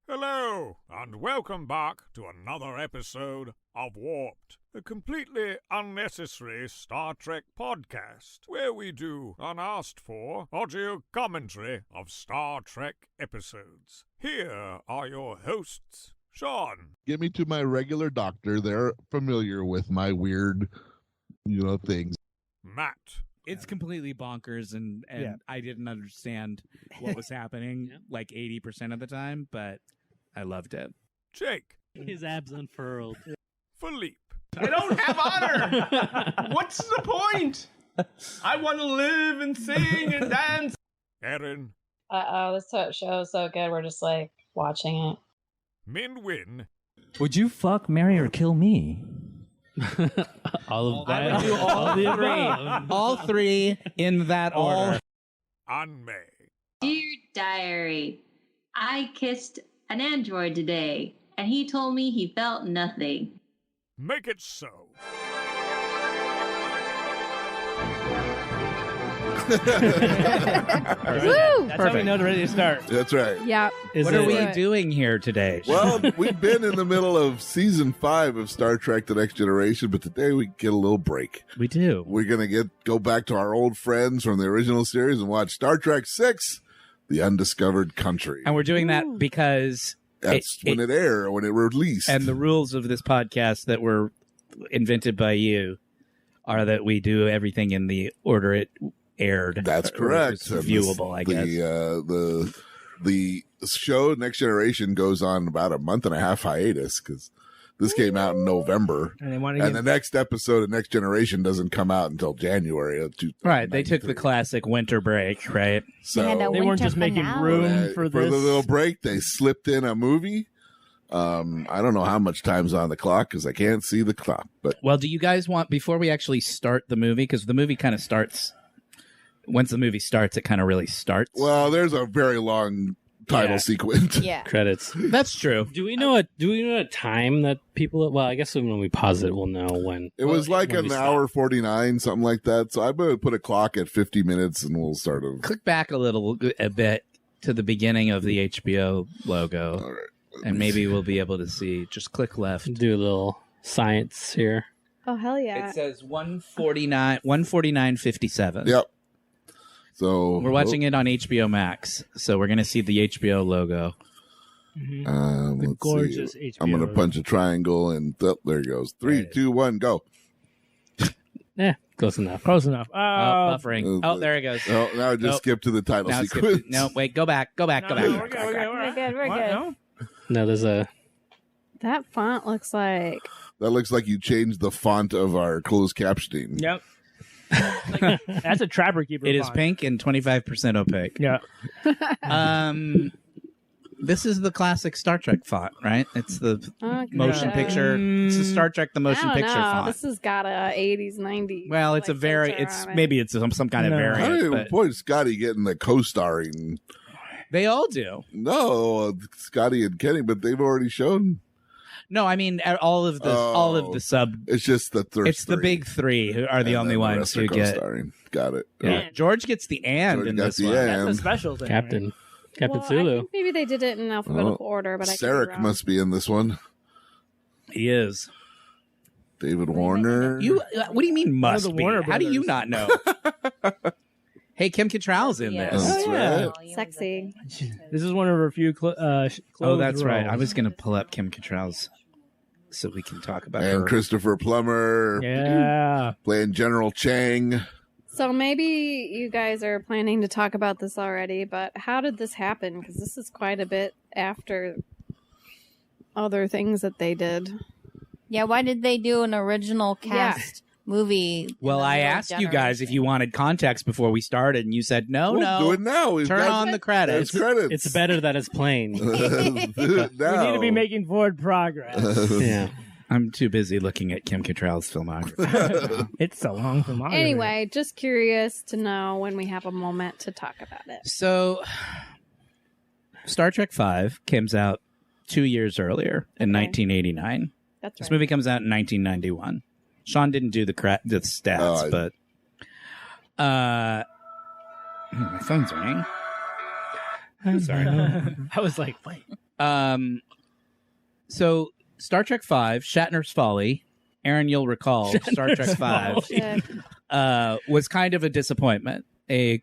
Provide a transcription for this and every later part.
Hello, and welcome back to another episode of Warped, a completely unnecessary Star Trek podcast, where we do unasked-for audio commentary of Star Trek episodes. Here are your hosts, Shawn. Get me to my regular doctor. They're familiar with my weird, things. Matt. It's completely bonkers, and I didn't understand what was happening like 80% of the time, but I loved it. Jake. His abs unfurled. Philippe. I don't have honor! What's the point? I want to live and sing and dance. Erin. This show is so good, we're just like watching it. Min Win. Would you fuck, marry, or kill me? All of that. I would do all three in that order. And May. Dear Diary, I kissed an android today, and he told me he felt nothing. Make it so. That's how we know they're ready to start. That's right. Yeah. What are we doing here today? Well, we've been in the middle of season 5 of Star Trek: The Next Generation, but today we get a little break. We do. We're gonna go back to our old friends from the original series and watch Star Trek 6, The Undiscovered Country. And we're doing that because that's when it aired, when it released. And the rules of this podcast that were invented by you are that we do everything in the order it aired. That's correct. It's viewable, I guess. The show Next Generation goes on about a month and a half hiatus because this came out in November, and the next episode of Next Generation doesn't come out until January of 2023. Right, they took the classic winter break, right? So they weren't just making room for this. For the little break, they slipped in a movie. I don't know how much time's on the clock because I can't see the clock. But well, do you guys want, before we actually start the movie, because the movie kind of starts, once the movie starts, it kind of really starts. Well, there's a very long title sequence. Yeah. Credits. That's true. Do we know a time that people? Well, I guess when we pause it, we'll know when. It was like an hour 49, something like that. So I'm gonna put a clock at 50 minutes, and we'll start over. Click back a bit to the beginning of the HBO logo. All right. And maybe we'll be able to see. Just click left. Do a little science here. Oh, hell yeah. It says 149.57. Yep. So we're watching it on HBO Max, so we're gonna see the HBO logo. Mm-hmm. The gorgeous see. HBO. I'm gonna punch a triangle, and there it goes. 3, 2, 1, go. Close enough. Buffering. There it goes. Oh, now I just skip to the title sequence. No, wait, go back. We're good. No, there's a. That font looks like. That looks like you changed the font of our closed captioning. Yep. That's a Trapper Keeper. It is pink and 25% opaque. Yeah. This is the classic Star Trek font, right? It's the motion picture. It's the Star Trek the motion picture font. This has got a 80s, 90s. Well, it's maybe it's some kind of variant. I don't even point Scotty getting the co-starring. They all do. No, Scotty and Kenny, but they've already shown. No, I mean all of the sub. It's just the third. It's the big three who are the only ones who get. Got it. Yeah. George gets the and in this one. That's a special thing. Captain Sulu. I think maybe they did it in alphabetical order, but Sarek must be in this one. He is. David Warner. What do you mean must be? How do you not know? Hey, Kim Cattrall's in this. That's right. Sexy. This is one of her few that's right. I was going to pull up Kim Cattrall's so we can talk about her. And Christopher Plummer. Yeah. Playing General Chang. So maybe you guys are planning to talk about this already, but how did this happen? Because this is quite a bit after other things that they did. Yeah, why did they do an original cast movie? Well, I asked you guys if you wanted context before we started, and you said no. Do it now. Turn on the credits. It's better that it's plain. We need to be making forward progress. Yeah. I'm too busy looking at Kim Cattrall's filmography. It's a long filmography. Anyway, just curious to know when we have a moment to talk about it. So, Star Trek V comes out 2 years earlier in 1989. That's right. This movie comes out in 1991. Shawn didn't do the stats, but my phone's ringing. I'm sorry. I was like, wait. So Star Trek V, Shatner's Folly. Aaron, you'll recall Star Trek V was kind of a disappointment, a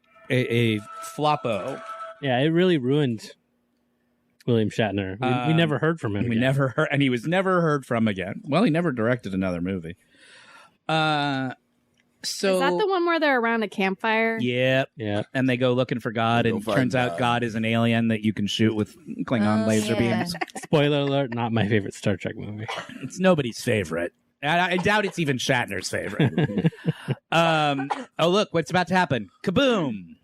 floppo. Yeah, it really ruined William Shatner. We never heard from him. Never heard, and he was never heard from again. Well, he never directed another movie. So is that the one where they're around a campfire? Yeah. And they go looking for God, and turns out God is an alien that you can shoot with Klingon laser beams. Spoiler alert, not my favorite Star Trek movie. It's nobody's favorite. I doubt it's even Shatner's favorite. Oh, look, what's about to happen. Kaboom!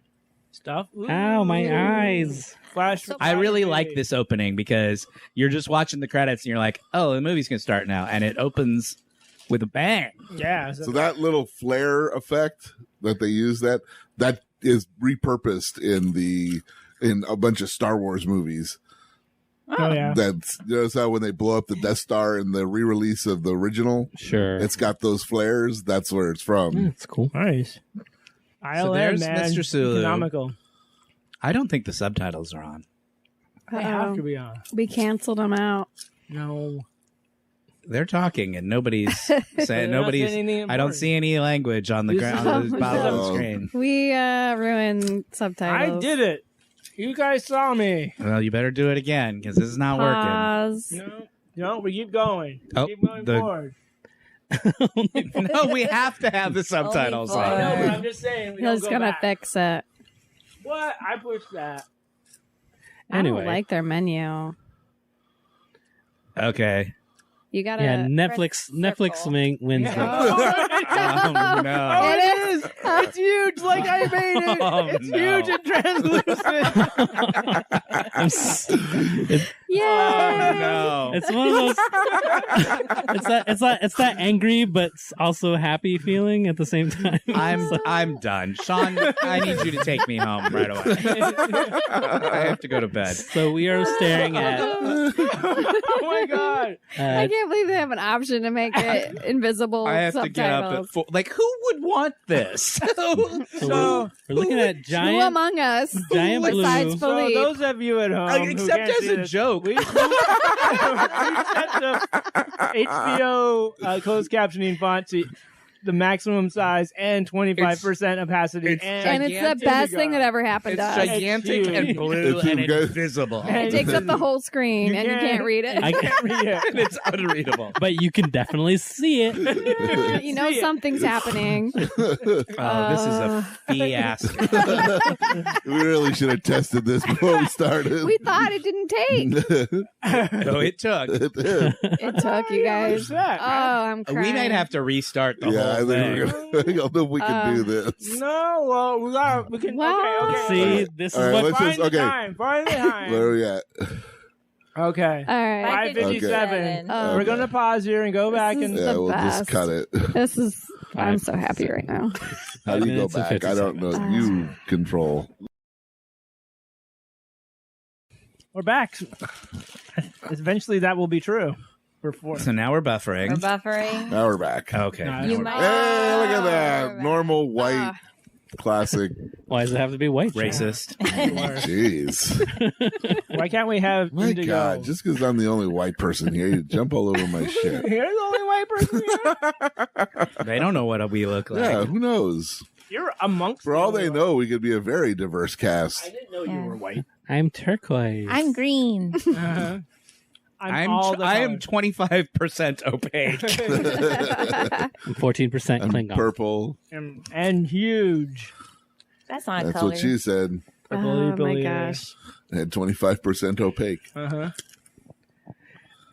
Stuff. Ow, my eyes. Flash. I really like this opening because you're just watching the credits and you're like, oh, the movie's going to start now. And it opens with a bang. Yeah. So that little flare effect that they use, that is repurposed in a bunch of Star Wars movies. Oh yeah. That's how when they blow up the Death Star in the re-release of the original, it's got those flares. That's where it's from. That's cool. Nice. So there's Mr. Sulu. Economical. I don't think the subtitles are on. They have to be on. We canceled them out. No. They're talking and nobody's saying I don't see any language on the bottom of the screen. We ruined subtitles. I did it. You guys saw me. Well, you better do it again because this is not working. No, we keep going. Keep going forward. No, we have to have the subtitles on. I know, but I'm just saying. He's gonna fix it. What? I pushed that. Anyway. I don't like their menu. Okay. You gotta. Yeah, Netflix wins. Oh, no. Oh, it is. It's huge, like I made it. It's huge and translucent. Yeah. Oh, no. It's one of those. It's that angry but also happy feeling at the same time. I'm done. Shawn, I need you to take me home right away. I have to go to bed. So we are staring at. Oh my god! I can't believe they have an option to make it invisible. I have to get up at 4. Like, who would want this? So we're looking at Who among us? giant blue. Besides So Philippe. those of you at home, except as a joke, we set the HBO closed captioning font to the maximum size and 25% opacity, and it's the best thing that ever happened to us. Gigantic and blue and invisible. It takes up the whole screen, and you can't read it. I can't read it. And it's unreadable. But you can definitely see it. You know something's happening. Oh, this is a fiasco. We really should have tested this before we started. We thought it didn't take. No, it took. It took, you guys. Oh, I'm crying. We might have to restart the whole thing. I don't know if we can do this. No, well, we can. Okay. See, this is right, what. Find the time. Where are we at? Okay. All right. 5:57. We're gonna pause here and go back and. Yeah, we'll just cut it. This is. I'm so happy right now. How do you go back? I don't know. You control. We're back. Eventually, that will be true. So now we're buffering. Now we're back. Okay. Hey, look at that. Normal white classic. Why does it have to be white? Racist. Jeez. Why can't we have My indigo? God, just because I'm the only white person here, you jump all over my shit. You're the only white person here? They don't know what we look like. Yeah, who knows? You're amongst For all they know, we could be a very diverse cast. I didn't know you were white. I'm turquoise. I'm green. Uh-huh. I am 25% opaque. I'm 14% Klingon. Purple. And huge. That's not a That's color. what she said. Oh my gosh. And 25% opaque. Uh-huh.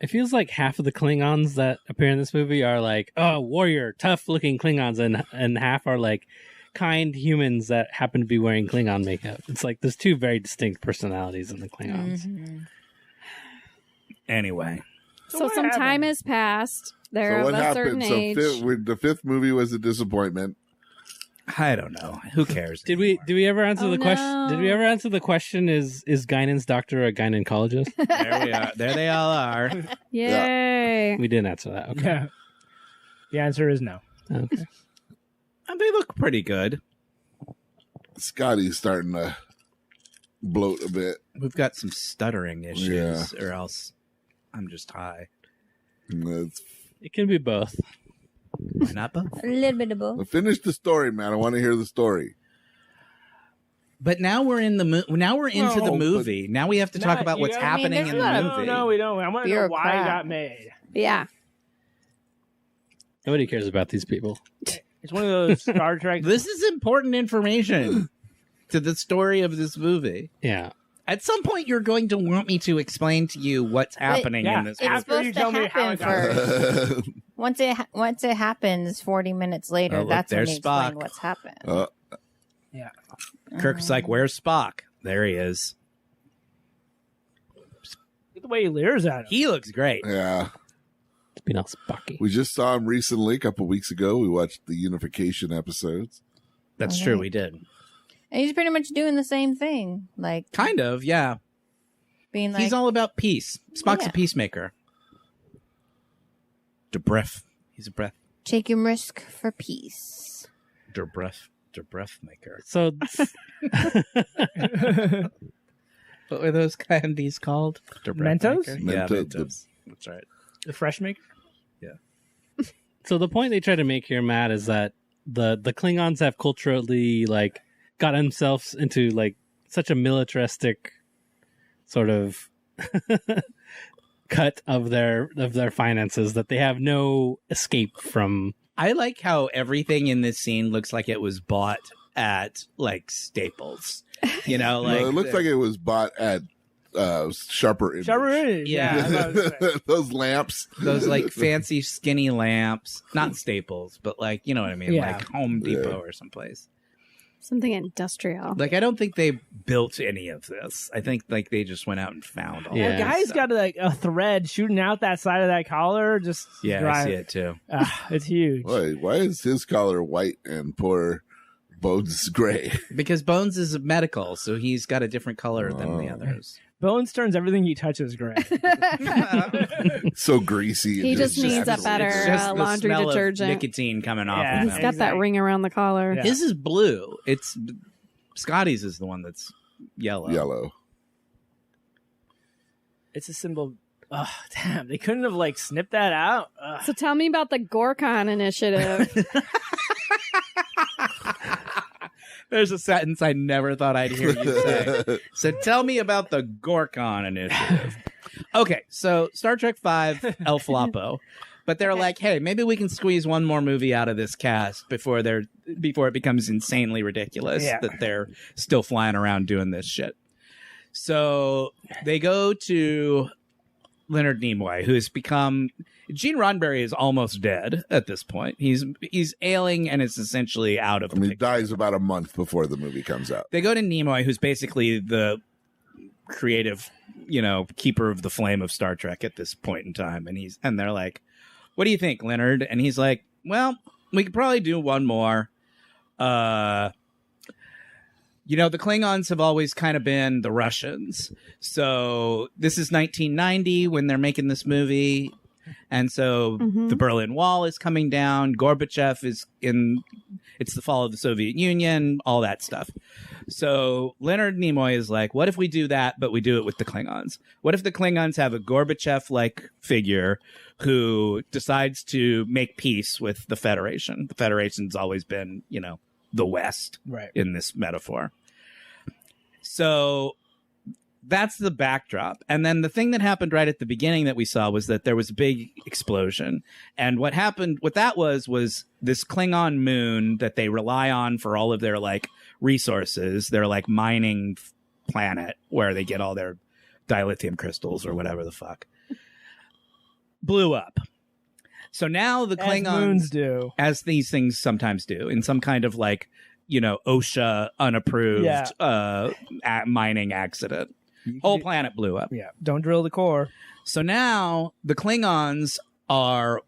It feels like half of the Klingons that appear in this movie are like, oh, warrior, tough-looking Klingons, and half are like kind humans that happen to be wearing Klingon makeup. It's like there's two very distinct personalities in the Klingons. Mm-hmm. Anyway. So some time has passed. They're So of what a certain happened? age. So the fifth movie was a disappointment. I don't know. Who cares? Did we ever answer the question? Did we ever answer the question? Is Guinan's doctor a gynecologist? There we are. There they all are. Yay! We didn't answer that. Okay. Yeah. The answer is no. Okay. And they look pretty good. Scotty's starting to bloat a bit. We've got some stuttering issues, or else I'm just high. It can be both. Why not both? A little bit of both. Finish the story, man. I want to hear the story. But now we're in the into the movie. Now we have to talk about what's happening in the movie. No, we don't. I want to know why it got made. Yeah. Nobody cares about these people. It's one of those Star Trek. This is important information to the story of this movie. Yeah. At some point, you're going to want me to explain to you what's happening in this movie. It's supposed to happen first. Once it happens, 40 minutes later, that's when you explain what's happened. Yeah. Kirk's like, "Where's Spock?" There he is. Look at the way he leers at him. He looks great. Yeah. Being all Spocky. We just saw him recently, a couple weeks ago. We watched the Unification episodes. That's true. We did. And he's pretty much doing the same thing. Like, kind of, yeah. Being like, he's all about peace. Spock's a peacemaker. Der breath. He's a breath. Taking risk for peace. Der breath maker. So, what were those candies called? Mentos? Yeah, Mentos. That's right. The fresh maker? Yeah. So the point they try to make here, Matt, is that the Klingons have culturally got themselves into such a militaristic sort of cut of their finances that they have no escape from. I like how everything in this scene looks like it was bought at Staples. You know, it looks like it was bought at Sharper Image. Sharper Image. Yeah. Those lamps. Those fancy skinny lamps. Not Staples, but you know what I mean? Yeah. Like Home Depot or someplace. Something industrial. I don't think they built any of this. I think they just went out and found all The guy's got a thread shooting out that side of that collar. Just I see it too. It's huge. Why is his collar white and poor Bones gray? Because Bones is medical, so he's got a different color than the others. Bones turns everything he touches gray. So greasy. He just needs a better laundry detergent. Nicotine coming off of him. He's got that ring around the collar. Yeah. His is blue. Scotty's is the one that's yellow. It's a symbol. Oh, damn. They couldn't have snipped that out. So tell me about the Gorkon initiative. There's a sentence I never thought I'd hear you say. So tell me about the Gorkon initiative. Okay, so Star Trek V, El Flapo. But they're like, hey, maybe we can squeeze one more movie out of this cast before it becomes insanely ridiculous that they're still flying around doing this shit. So they go to Leonard Nimoy, who has become... Gene Roddenberry is almost dead at this point. He's ailing and is essentially out of the picture. He dies about a month before the movie comes out. They go to Nimoy, who's basically the creative, keeper of the flame of Star Trek at this point in time. And they're like, what do you think, Leonard? And he's like, well, we could probably do one more. The Klingons have always kind of been the Russians. So this is 1990 when they're making this movie. And so the Berlin Wall is coming down. Gorbachev is it's the fall of the Soviet Union, all that stuff. So Leonard Nimoy is like, what if we do that, but we do it with the Klingons? What if the Klingons have a Gorbachev-like figure who decides to make peace with the Federation? The Federation's always been, the West in this metaphor. So that's the backdrop. And then the thing that happened right at the beginning that we saw was that there was a big explosion. And what that was this Klingon moon that they rely on for all of their resources, their mining planet where they get all their dilithium crystals or whatever the fuck, blew up. So now the Klingons, as moons do, as these things sometimes do, in some kind of OSHA unapproved mining accident. Whole planet blew up. Yeah, don't drill the core. So now the Klingons are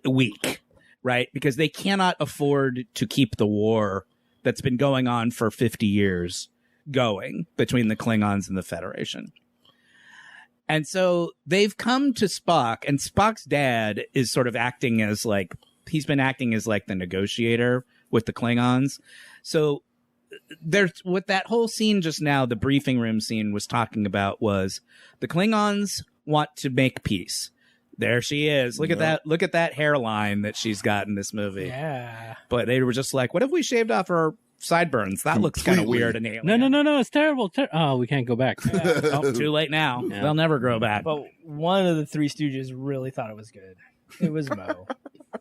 weak, right? Because they cannot afford to keep the war that's been going on for 50 years going between the Klingons and the Federation. And so they've come to Spock, and Spock's dad is sort of acting as he's been acting as the negotiator with the Klingons. So there's what that whole scene just now, the briefing room scene was talking about was the Klingons want to make peace. There she is. Look at that. Look at that hairline that she's got in this movie. Yeah. But they were just like, what if we shaved off her sideburns? That looks kind of weird and alien. No. It's terrible. Oh, we can't go back. Oh, too late now. Yeah. They'll never grow back. But one of the Three Stooges really thought it was good. It was Mo.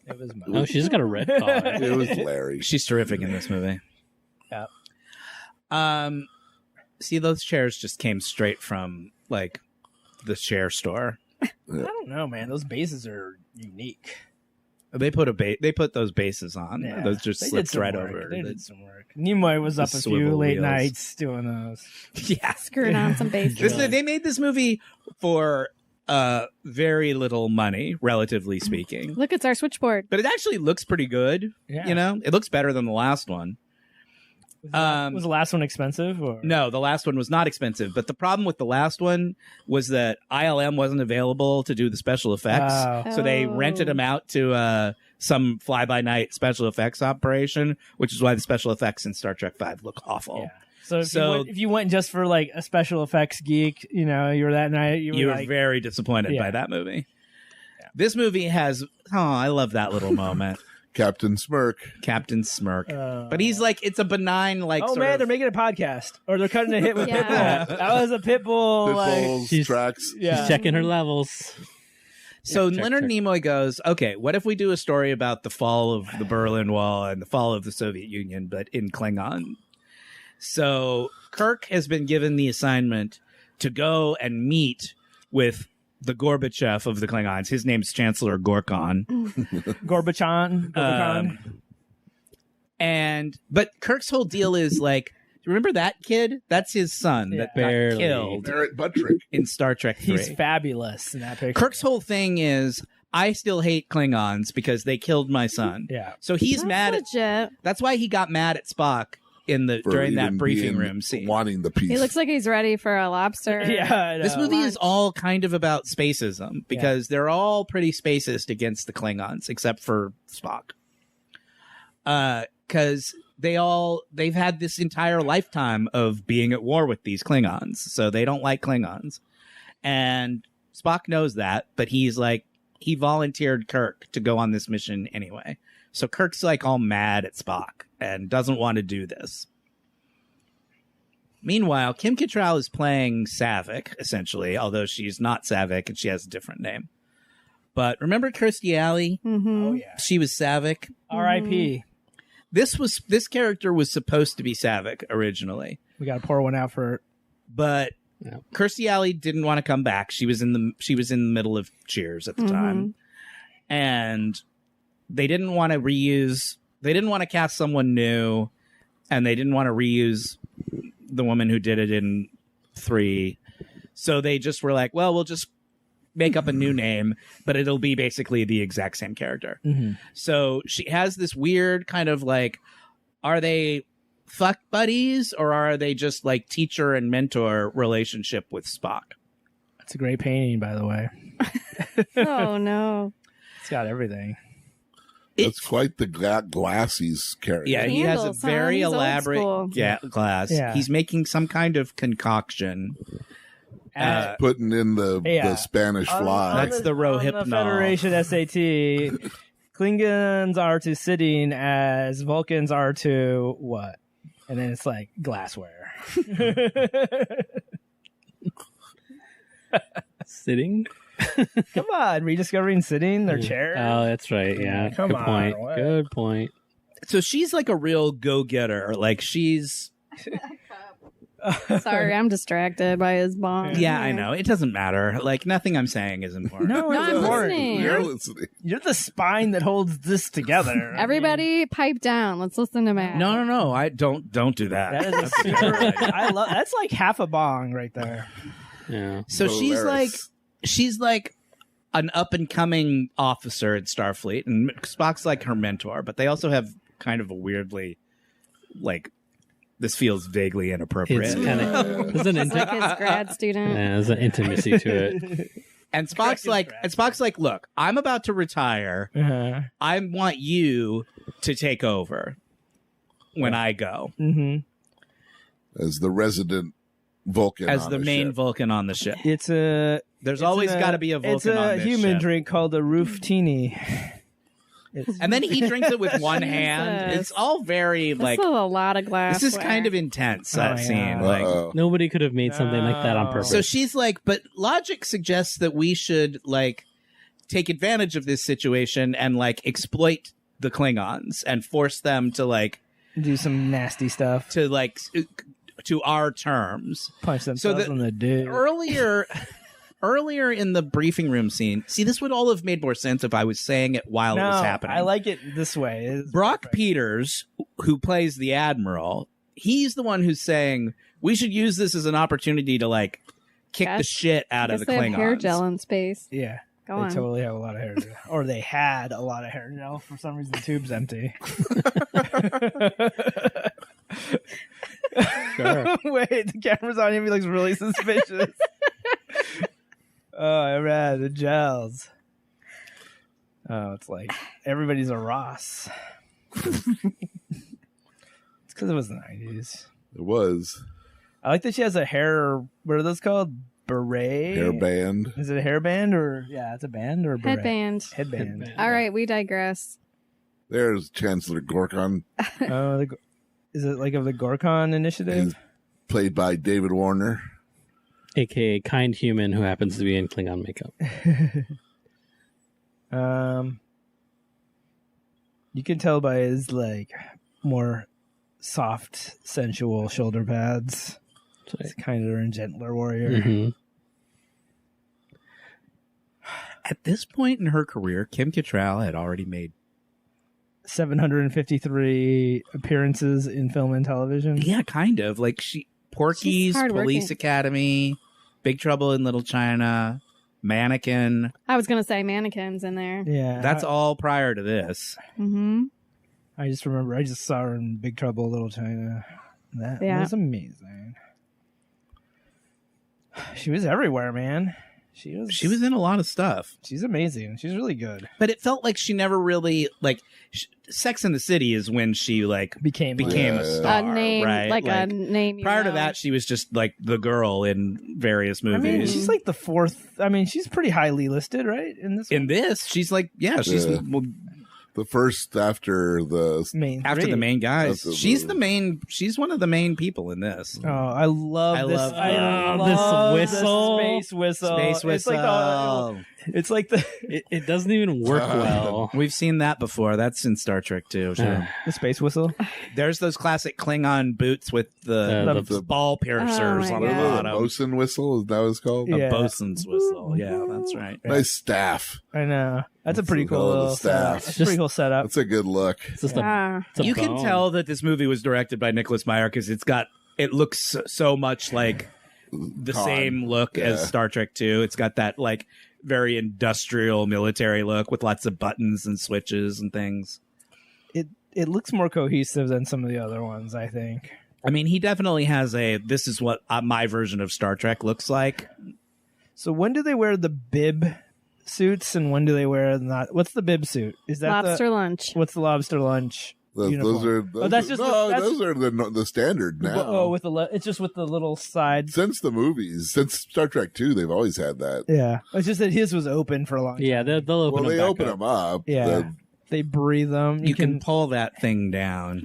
It was Mo. Oh, she's got a red collar. It was Larry. She's terrific in this movie. Yeah. See, those chairs just came straight from like the chair store. I don't know, man. Those bases are unique. They put those bases on. Yeah. Those just slipped right work. over. They did some work. Nimoy was up a few late nights doing those. Yeah, screwing on some bases. They made this movie for very little money, relatively speaking. Look, it's our switchboard. But it actually looks pretty good. Yeah. You know, it looks better than the last one. Was the last one expensive? Or? No, the last one was not expensive. But the problem with the last one was that ILM wasn't available to do the special effects. So they rented them out to some fly-by-night special effects operation, which is why the special effects in Star Trek V look awful. Yeah. So if you went just for like a special effects geek, you know, you were that night. You were very disappointed by that movie. Yeah. This movie has, I love that little moment. Captain Smirk. But he's like, it's a benign, like, they're making a podcast. Or they're cutting a hit with Pitbull. That was a Pitbull. Pitbull's tracks. She's checking her levels. So Leonard Nimoy goes, okay, what if we do a story about the fall of the Berlin Wall and the fall of the Soviet Union, but in Klingon? So Kirk has been given the assignment to go and meet with the Gorbachev of the Klingons. His name's Chancellor Gorkon. Gorbachon. But Kirk's whole deal is like, remember that kid? That's his son that got killed. Barrett Buttrick in Star Trek 3. He's fabulous in that picture. Kirk's whole thing is, I still hate Klingons because they killed my son. Yeah. So he's mad at. That's why he got mad at Spock during that briefing room scene, wanting the peace. He looks like he's ready for a lobster. Yeah, this movie is all kind of about spacism because they're all pretty spacist against the Klingons, except for Spock. Because they've had this entire lifetime of being at war with these Klingons, so they don't like Klingons, and Spock knows that, but he's like, he volunteered Kirk to go on this mission anyway. So Kirk's like all mad at Spock and doesn't want to do this. Meanwhile, Kim Cattrall is playing Saavik, essentially, although she's not Saavik and she has a different name. But remember Kirstie Alley? Mm-hmm. Oh, yeah. She was Saavik. R.I.P. This character was supposed to be Saavik originally. We got to pour one out for it. But Kirstie Alley didn't want to come back. She was in the middle of Cheers at the time. And they didn't want to cast someone new, and they didn't want to reuse the woman who did it in 3. So they just were like, well, we'll just make up a new name, but it'll be basically the exact same character. Mm-hmm. So she has this weird kind of like, are they fuck buddies or are they just like teacher and mentor relationship with Spock? That's a great painting, by the way. Oh, no. It's got everything. That's quite the Glassie's character. Yeah, he has a very elaborate glass. Yeah. He's making some kind of concoction. Putting in the Spanish fly. That's the Rohypnol. The Federation SAT, Klingons are to sitting as Vulcans are to what? And then it's like glassware. Sitting? Come on, rediscovering sitting, their chair. Oh, that's right. Yeah. Come Good on, point. what? Good point. So she's like a real go-getter. Like she's... Sorry, I'm distracted by his bomb. Yeah, I know. It doesn't matter. Like nothing I'm saying is important. No, it's I'm important. listening. You're listening. You're the spine that holds this together. Everybody pipe down. Let's listen to Matt. No. I don't do that. That is a super, I love. That's like half a bong right there. Yeah. So Hilarious. she's like an up and coming officer at Starfleet, and Spock's like her mentor. But they also have kind of a weirdly, like, this feels vaguely inappropriate. It's kind of It's like his grad student. Yeah, there's an intimacy to it. And Spock's like, look, I'm about to retire. I want you to take over when I go. Mm-hmm. as the resident Vulcan, as on the main ship. Vulcan on the ship. There's always got to be a Vulcan on It's this a human ship. drink called a Rooftini. And then he drinks it with one hand. Jesus. It's all very This like is a lot of glass. this is kind of intense. That yeah. scene, like Nobody could have made something like that on purpose. so she's like, but logic suggests that we should like take advantage of this situation and like exploit the Klingons and force them to like do some nasty stuff to like to our terms. Punch themselves in the dick. Earlier in the briefing room scene, see, this would all have made more sense if I was saying it while it was happening. I like it this way. It's Brock perfect. Peters, who plays the Admiral, he's the one who's saying we should use this as an opportunity to like kick the shit out of the they have Klingons. hair gel in space. Yeah. Go They on. totally have a lot of hair gel. Or they had a lot of hair gel. For some reason, the tube's empty. Wait, the camera's on him. He looks really suspicious. Oh, man, the gels. Oh, it's like everybody's a Ross. It's because it was the 90s. It was. I like that she has a hair, what are those called? Beret? Hairband. Is it a hairband or, yeah, it's a band or a beret? Headband. All right, we digress. There's Chancellor Gorkon. Oh, is it like of the Gorkon Initiative? He's played by David Warner. AKA kind human who happens to be in Klingon makeup. You can tell by his like more soft, sensual shoulder pads. He's kinder and gentler warrior. Mm-hmm. At this point in her career, Kim Cattrall had already made 753 appearances in film and television. Yeah, kind of. Like Porky's, Police Academy, Big Trouble in Little China, Mannequin. I was gonna say mannequins in there. Yeah, That's all prior to this. Mm-hmm. I just remember I just saw her in Big Trouble in Little China. That was amazing. She was everywhere, man. She was in a lot of stuff. She's amazing. She's really good. But it felt like she never really like Sex in the City is when she like became a star, A name, right? like a name. You Prior to know. that, she was just like the girl in various movies. I mean, she's like the fourth. I mean, she's pretty highly listed, right? In this. In this, she's like, she's the first after the main guys. She's one of the main people in this. Oh, I love this. I this love whistle. the space whistle. Space whistle. It's like the. It doesn't even work well. We've seen that before. That's in Star Trek too. So. The space whistle. There's those classic Klingon boots with the ball piercers on the bottom. Bosun whistle, is that what it's called? A bosun's whistle. Yeah, that's right. Nice staff. I know. That's a pretty cool little staff. That's a pretty cool setup. That's a good look. It's just You can tell that this movie was directed by Nicholas Meyer because it looks so much like the same look as Star Trek 2. It's got that like very industrial military look with lots of buttons and switches and things. It looks more cohesive than some of the other ones, I think. I mean, he definitely has this is what my version of Star Trek looks like. So when do they wear the bib suits and when do they wear not? What's the bib suit? Is that lobster lunch? What's the lobster lunch? Those are the standard now. It's just with the little sides. Since the movies, since Star Trek 2, they've always had that. Yeah, it's just that his was open for a long time. Yeah, they'll open. Well, they open them up. Yeah, they breathe them. You can pull that thing down.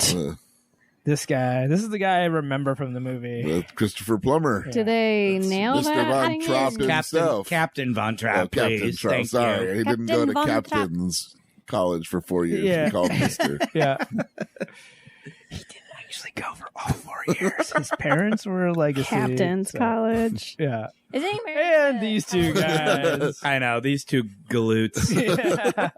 This is the guy I remember from the movie. That's Christopher Plummer. Do they nail Mr. that? Von Trapp himself. Captain Von Trapp, Captain please. Trapp. Thank Sorry, you. he didn't go to Captain's College for 4 years. Yeah. He called Mister. Yeah. He didn't actually go for all 4 years. His parents were legacy. Captain's College. Yeah. Isn't he married? And these two guys. I know, these two galoots. Yeah.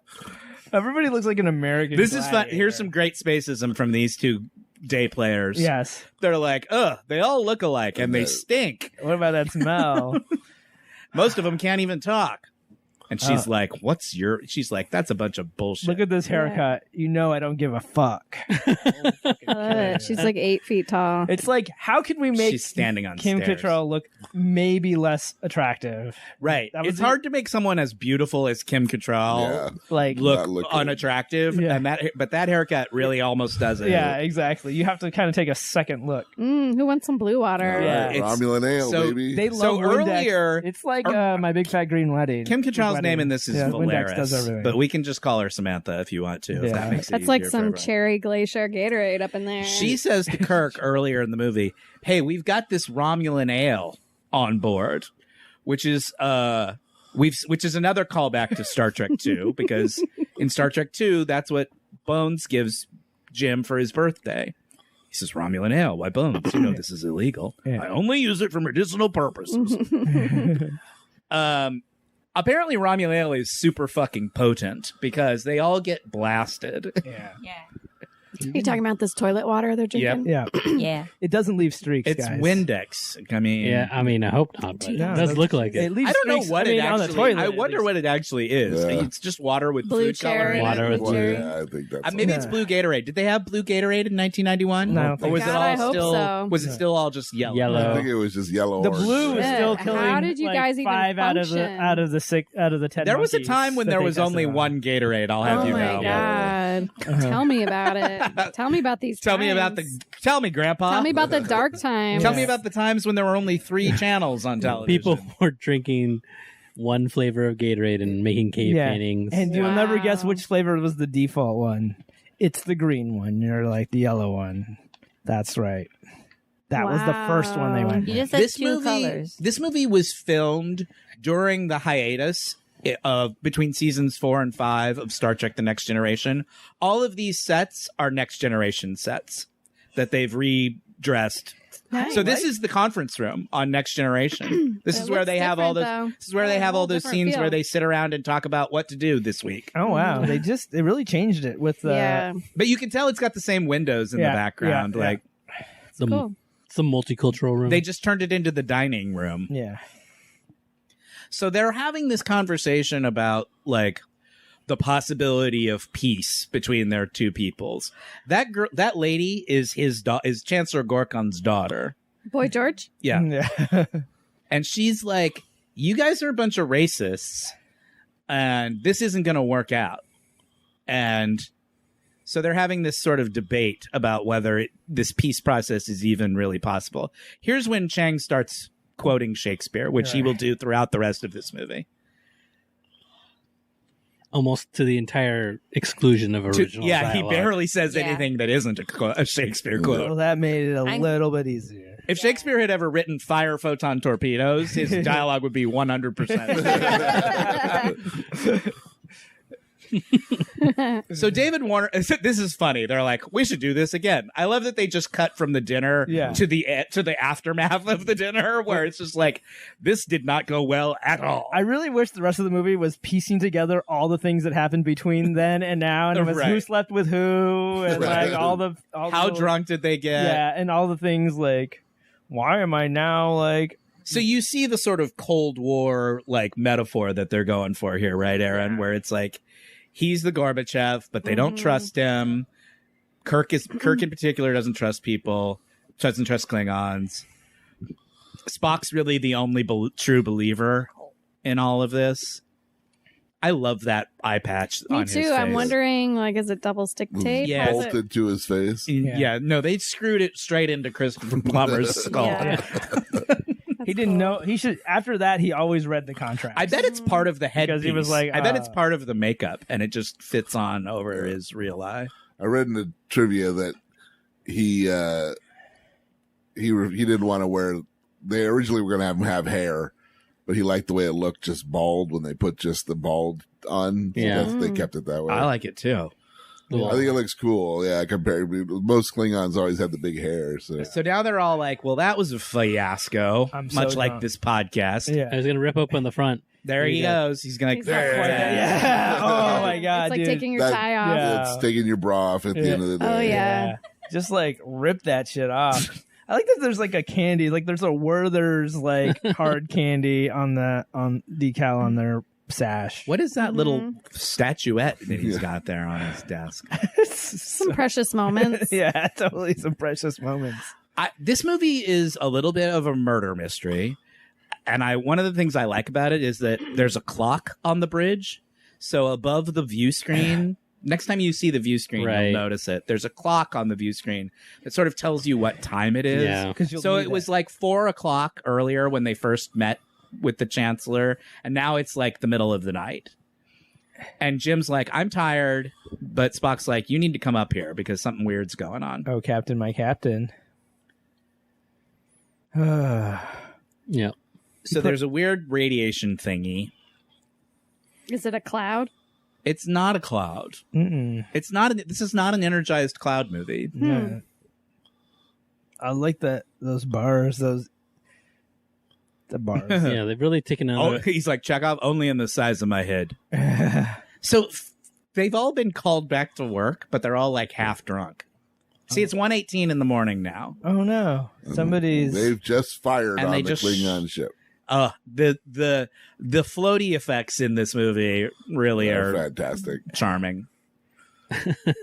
Everybody looks like an American. This is fun. Here's some great spacism from these two day players. Yes. They're like, they all look alike and they stink. What about that smell? Most of them can't even talk. And she's like, she's like, that's a bunch of bullshit. Look at this haircut. You know I don't give a fuck. She's like 8 feet tall. It's like, how can we make She's standing on Kim stairs. Cattrall look maybe less attractive? Right. It's hard to make someone as beautiful as Kim Cattrall look unattractive. Yeah. And but that haircut really almost does it. Yeah, exactly. You have to kind of take a second look. Who wants some blue water? Yeah. Romulan ale, baby. They love Windex. It's like My Big Fat Green Wedding. Kim Cattrall's name in this is Windex does Valeris, everything. but we can just call her Samantha if you want to. If that makes it That's like easier for some everyone. cherry glacier Gatorade up in there. She says to Kirk earlier in the movie, "Hey, we've got this Romulan ale on board," which is which is another callback to Star Trek 2, because in Star Trek 2, that's what Bones gives Jim for his birthday. He says, "Romulan ale. Why, Bones? You know this is illegal. I only use it for medicinal purposes." Apparently Romulan ale is super fucking potent because they all get blasted. Yeah. Are you talking about this toilet water they're drinking? Yeah. Yeah. It doesn't leave streaks, It's guys. Windex. I mean, I hope not, but it does look like it. It leaves I don't know streaks, what I mean, it on the actually. toilet, I wonder what it actually is. Yeah. It's just water with Blue food cherry. coloring. Water with cherry. Yeah, I think that's Maybe it's blue Gatorade. Did they have blue Gatorade in 1991? No, I don't or was think it so. all God, I hope still? so. Was it still all just yellow? I think it was just yellow. The orange. blue is still Yeah. killing. How did you like, guys even 5 out of the function? out of the 10. There was a monkeys time when that there they was only tested on. one Gatorade. I'll have Oh you my know. god! Tell me about it. Tell me about these. Tell me about times. Tell me, Grandpa. Tell me about the dark times. Tell me about the times when there were only 3 channels on television. People were drinking one flavor of Gatorade and making cave paintings. And you'll never guess which flavor was the default one. It's the green one. You're like the yellow one. That's right. That was the first one they went. You with. just said two colors. This movie was filmed during the hiatus between seasons 4 and 5 of Star Trek: The Next Generation. All of these sets are Next Generation sets that they've redressed. Nice. So this is the conference room on Next Generation. This It is where looks they have all different, those. though. This is where they have all those Different scenes feel. where they sit around and talk about what to do this week. Oh wow! They really changed it with the. Yeah. But you can tell it's got the same windows in the background. yeah. Like Cool. It's a multicultural room. they just turned it into the dining room. Yeah. So they're having this conversation about like the possibility of peace between their two peoples. That girl, that lady is is Chancellor Gorkon's daughter. Boy George. Yeah. Yeah. And she's like, "You guys are a bunch of racists and this isn't going to work out." And so they're having this sort of debate about whether this peace process is even really possible. Here's when Chang starts quoting Shakespeare, which he will do throughout the rest of this movie. Almost to the entire exclusion of original Yeah, dialogue. he barely says anything that isn't a Shakespeare quote. Well, that made it a little bit easier. If Shakespeare had ever written fire photon torpedoes, his dialogue would be 100%. So David Warner, this is funny. They're like, we should do this again. I love that they just cut from the dinner to the aftermath of the dinner, where it's just like, this did not go well at all. I really wish the rest of the movie was piecing together all the things that happened between then and now, and it was who slept with who, and like all how drunk did they get? Yeah, and all the things like, why am I now like? So you see the sort of Cold War like metaphor that they're going for here, right, Aaron? Where it's like, he's the Gorbachev, but they don't trust him. Kirk in particular doesn't trust people, doesn't trust Klingons. Spock's really the only true believer in all of this. I love that eye patch Me on his too. face. I'm wondering, like, is it double stick tape? Yeah. Or is it- Bolted to his face. Yeah, no, they screwed it straight into Christopher Plummer's skull. Yeah. He didn't know. He should. After that, he always read the contract. I bet it's part of the headpiece. Because he was like, I bet it's part of the makeup, and it just fits on over his real eye. I read in the trivia that he didn't want to wear. They originally were going to have him have hair, but he liked the way it looked, just bald when they put just the bald on. Yeah. So they kept it that way. I like it too. I think it looks cool. Yeah, compared most Klingons always had the big hair. So now they're all like, "Well, that was a fiasco," I'm so much like drunk. this podcast. Yeah. I was gonna rip open the front. There he goes. He's gonna. Yeah. Oh my god, It's like dude. taking your tie off. Yeah. it's taking your bra off at the end of the day. Oh yeah. Just like rip that shit off. I like that there's like a candy, like there's a Werther's like hard candy on decal on their sash. What is that little statuette that he's got there on his desk? Some precious moments. Yeah, totally some precious moments. This movie is a little bit of a murder mystery. And one of the things I like about it is that there's a clock on the bridge. So above the view screen, next time you see the view screen, you'll notice it. There's a clock on the view screen that sort of tells you what time it is. Yeah. So it was like 4:00 earlier when they first met with the Chancellor, and now it's like the middle of the night. And Jim's like, I'm tired, but Spock's like, you need to come up here because something weird's going on. Oh, Captain, my Captain. Yeah. So there's a weird radiation thingy. Is it a cloud? It's not a cloud. It's not. This is not an energized cloud movie. Yeah. I like those bars. The bars. Yeah, they've really taken out. Oh, he's like, Chekhov, only in the size of my head. So they've all been called back to work, but they're all like half drunk. See, it's 1:18 in the morning now. Oh no! They've just fired on the Klingon ship. The floaty effects in this movie really are fantastic, charming.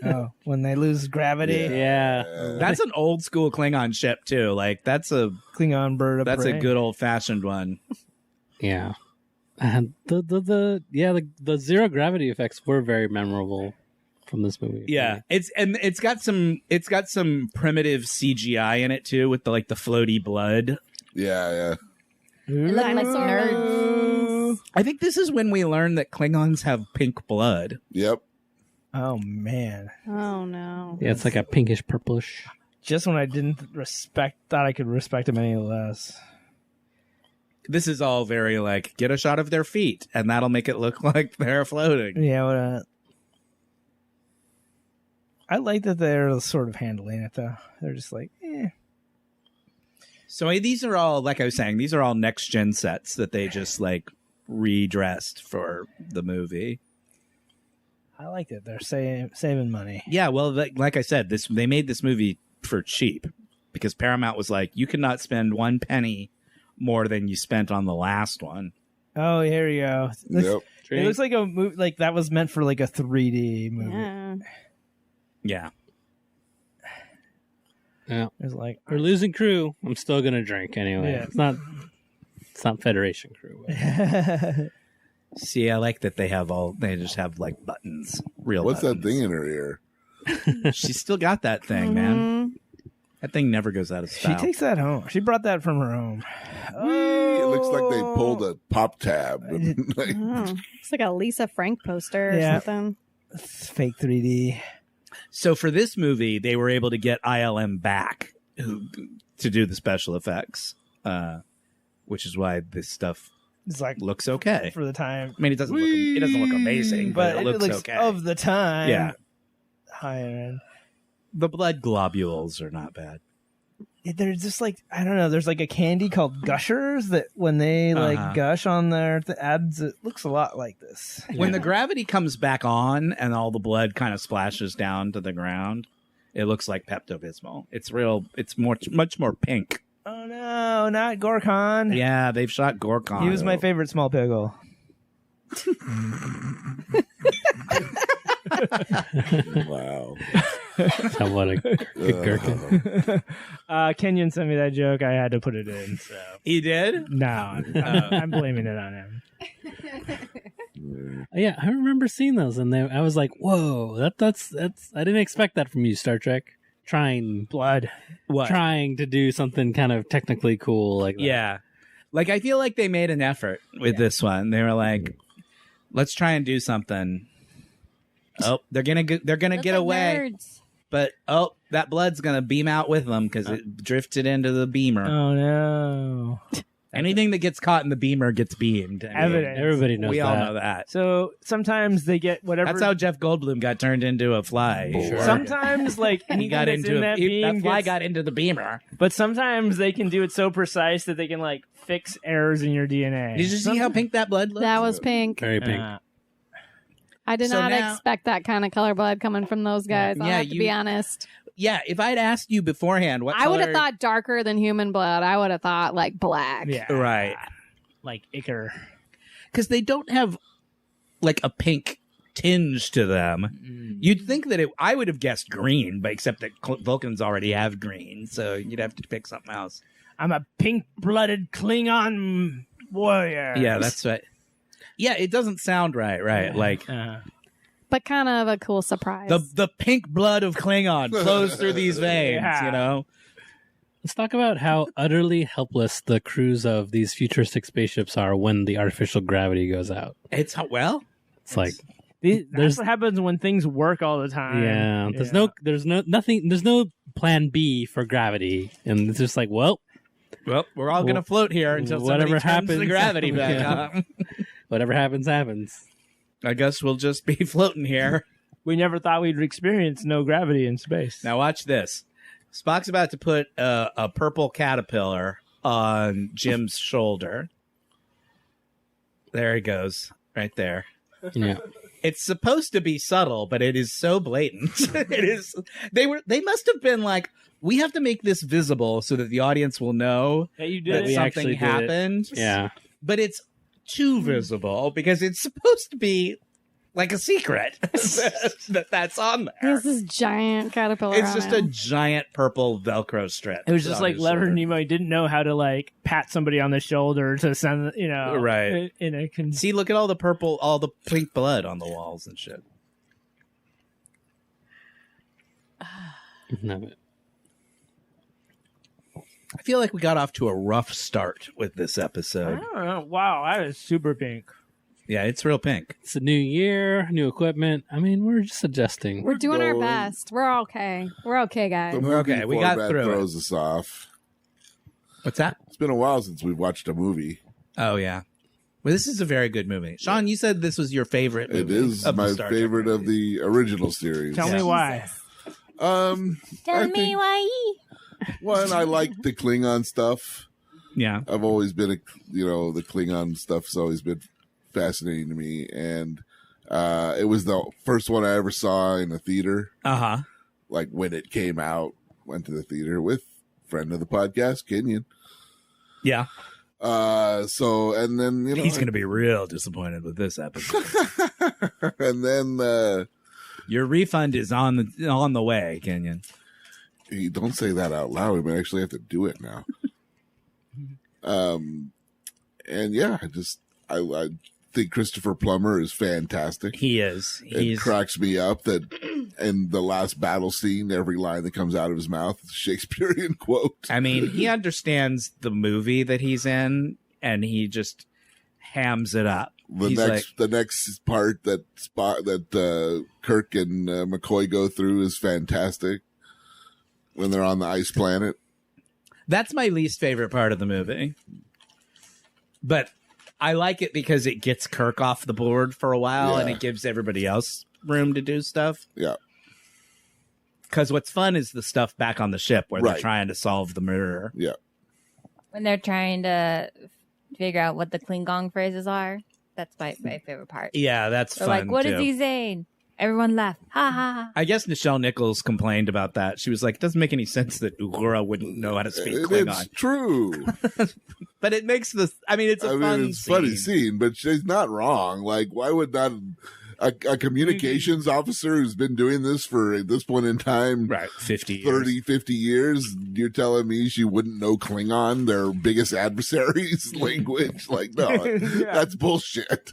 Oh, when they lose gravity, that's an old school Klingon ship too. Like that's a Klingon bird of That's prey. a good old fashioned one. Yeah, and the zero gravity effects were very memorable from this movie. Yeah, it's got some primitive CGI in it too with the floaty blood. Yeah. It looked like nerds. I think this is when we learn that Klingons have pink blood. Yep. Oh man. Oh no. Yeah, it's like a pinkish purplish. Just when I thought I could respect them any less. This is all very like, get a shot of their feet, and that'll make it look like they're floating. Yeah, I like that they're sort of handling it though. They're just like, eh. So these are all, like I was saying, these are all next gen sets that they just like redressed for the movie. I like that they're saving money. Yeah, well, like I said, they made this movie for cheap because Paramount was like, you cannot spend 1 penny more than you spent on the last one. Oh, here we go. Yep. It looks like a movie, like that was meant for like a 3D movie. Yeah. Yeah. It's like we're losing crew. I'm still gonna drink anyway. Yeah. It's not Federation crew. See, I like that they just have like buttons. What's buttons. that thing in her ear? She's still got that thing, man. That thing never goes out of style. She takes that home. She brought that from her home. It looks like they pulled a pop tab. It's like a Lisa Frank poster or something. It's fake 3D. So for this movie, they were able to get ILM back to do the special effects, which is why this stuff looks okay for the time. I mean, it doesn't look amazing, but it looks okay of the time. Yeah, higher end. The blood globules are not bad. They're just like, I don't know. There's like a candy called Gushers that when they like gush on their ads, it looks a lot like this. When the gravity comes back on and all the blood kind of splashes down to the ground, it looks like Pepto-Bismol. It's real. It's much more pink. Oh no, not Gorkon. Yeah, they've shot Gorkon. He was my favorite small piggle. Wow. What a good gherkin. Kenyon sent me that joke. I had to put it in. So he did? No, I'm blaming it on him. Yeah, I remember seeing those, and I was like, "Whoa, that's I didn't expect that from you, Star Trek." Trying to do something kind of technically cool like that. Yeah, like I feel like they made an effort with this one. They were like, "Let's try and do something." Oh, they're gonna get away. Nerds. But that blood's gonna beam out with them because it drifted into the beamer. Oh no! Anything that gets caught in the beamer gets beamed. Evidence. Everybody knows. We all know that. So sometimes they get whatever. That's how Jeff Goldblum got turned into a fly. Sure. Sometimes, like he got into that fly got into the beamer. But sometimes they can do it so precise that they can like fix errors in your DNA. Did you see how pink that blood looks? That was pink. Very pink. I did not expect that kind of color blood coming from those guys. I'll have to be honest. Yeah, if I'd asked you beforehand, what I would have thought darker than human blood. I would have thought like black. Yeah, right, like ichor, because they don't have like a pink tinge to them. You'd think that I would have guessed green, but except that Vulcans already have green, so you'd have to pick something else. I'm a pink-blooded Klingon warrior. Yeah, that's right. Yeah, it doesn't sound right, like but kind of a cool surprise. the pink blood of Klingon flows through these veins, you know. Let's talk about how utterly helpless the crews of these futuristic spaceships are when the artificial gravity goes out. It's like that's what happens when things work all the time. Yeah, there's no plan B for gravity, and it's just like, well, we're all gonna float here until whatever happens, the gravity back on. Whatever happens. I guess we'll just be floating here. We never thought we'd experience no gravity in space. Now watch this. Spock's about to put a purple caterpillar on Jim's shoulder. There he goes, right there. Yeah. It's supposed to be subtle, but it is so blatant. It is. They must have been like, we have to make this visible so that the audience will know that something happened. Yeah. But it's too visible because it's supposed to be like a secret that's on there. There's this giant caterpillar. It's just a giant purple Velcro strip. It was just like Leonard Nimoy didn't know how to like pat somebody on the shoulder to send, right. See, look at all the pink blood on the walls and shit. No. I feel like we got off to a rough start with this episode. I don't know. Wow, that is super pink. Yeah, it's real pink. It's a new year, new equipment. I mean, we're just adjusting. We're doing our best. We're okay. We're okay, guys. We're okay. We got through it. Throws us off. What's that? It's been a while since we've watched a movie. Oh, yeah. Well, this is a very good movie. Shawn, you said this was your favorite movie. It is my favorite of the original series. Tell me why. Tell me why. One, I like the Klingon stuff. Yeah. I've always been the Klingon stuff's always been fascinating to me. And it was the first one I ever saw in a theater. Uh-huh. Like when it came out, went to the theater with friend of the podcast, Kenyon. Yeah. And then, he's going to be real disappointed with this episode. And then your refund is on the way, Kenyon. You don't say that out loud. We might actually have to do it now. And yeah, I think Christopher Plummer is fantastic. He is. It cracks me up that in the last battle scene, every line that comes out of his mouth is a Shakespearean quote. I mean, he understands the movie that he's in, and he just hams it up. The next part that Kirk and McCoy go through is fantastic. When they're on the ice planet. That's my least favorite part of the movie. But I like it because it gets Kirk off the board for a while and it gives everybody else room to do stuff. Yeah. Because what's fun is the stuff back on the ship where they're trying to solve the murder. Yeah. When they're trying to figure out what the Klingon phrases are. That's my favorite part. Yeah, that's they're fun, like, what too. is he saying? Everyone laughed. Ha ha ha. I guess Nichelle Nichols complained about that. She was like, it doesn't make any sense that Uhura wouldn't know how to speak Klingon. It's true. But it makes it's a fun funny scene, but she's not wrong. Like, why would not a communications officer who's been doing this for, at this point in time, 50 years, you're telling me she wouldn't know Klingon, their biggest adversaries' language? Like, no, that's bullshit.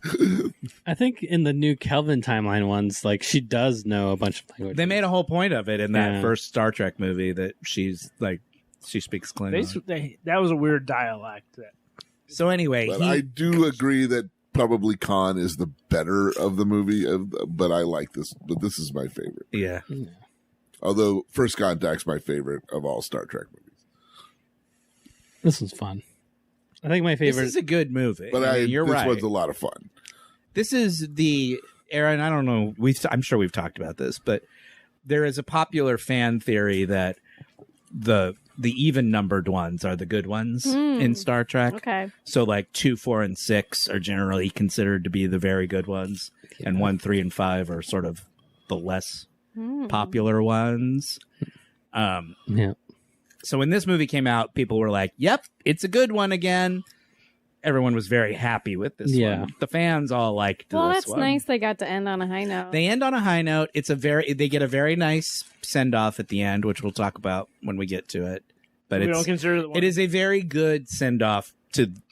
I think in the new Kelvin timeline ones, like, she does know a bunch of languages. They made a whole point of it in that first Star Trek movie that she's like, she speaks Klingon. That was a weird dialect. So anyway, but I do agree that probably Khan is the better of the movie, but I like this. But this is my favorite. Yeah. Although First Contact's my favorite of all Star Trek movies. This was fun. I think my favorite. This is a good movie. But you're this right. one's a lot of fun. This is Aaron, I don't know. I'm sure we've talked about this, but there is a popular fan theory that the even numbered ones are the good ones in Star Trek. Okay. So like 2, 4, and 6 are generally considered to be the very good ones, and 1, 3, and 5 are sort of the less popular ones. Yeah. So when this movie came out, people were like, "Yep, it's a good one again." everyone was very happy with this one. The fans all liked well, this that's one. nice. They got to end on a high note. They end on a high note. They get a very nice send off at the end, which we'll talk about when we get to it. But it is a very good send off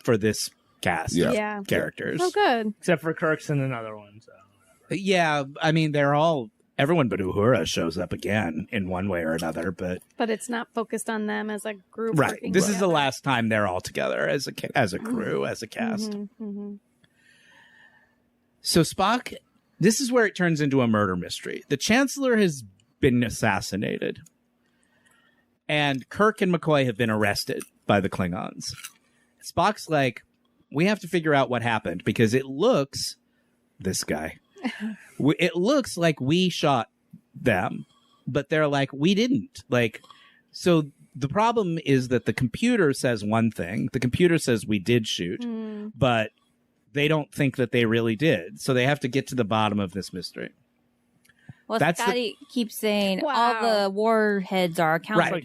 for this cast of characters. Oh, good. Except for Kirk's in another one. So. Yeah, I mean everyone but Uhura shows up again in one way or another, but it's not focused on them as a group. Right. This is the last time they're all together as a crew, as a cast. So Spock, this is where it turns into a murder mystery. The Chancellor has been assassinated, and Kirk and McCoy have been arrested by the Klingons. Spock's like, we have to figure out what happened because it looks like we shot them, but they're like, we didn't. Like, so the problem is that the computer says one thing. The computer says we did shoot, but they don't think that they really did. So they have to get to the bottom of this mystery. Well, Scotty keeps saying all the warheads are accounted. Right.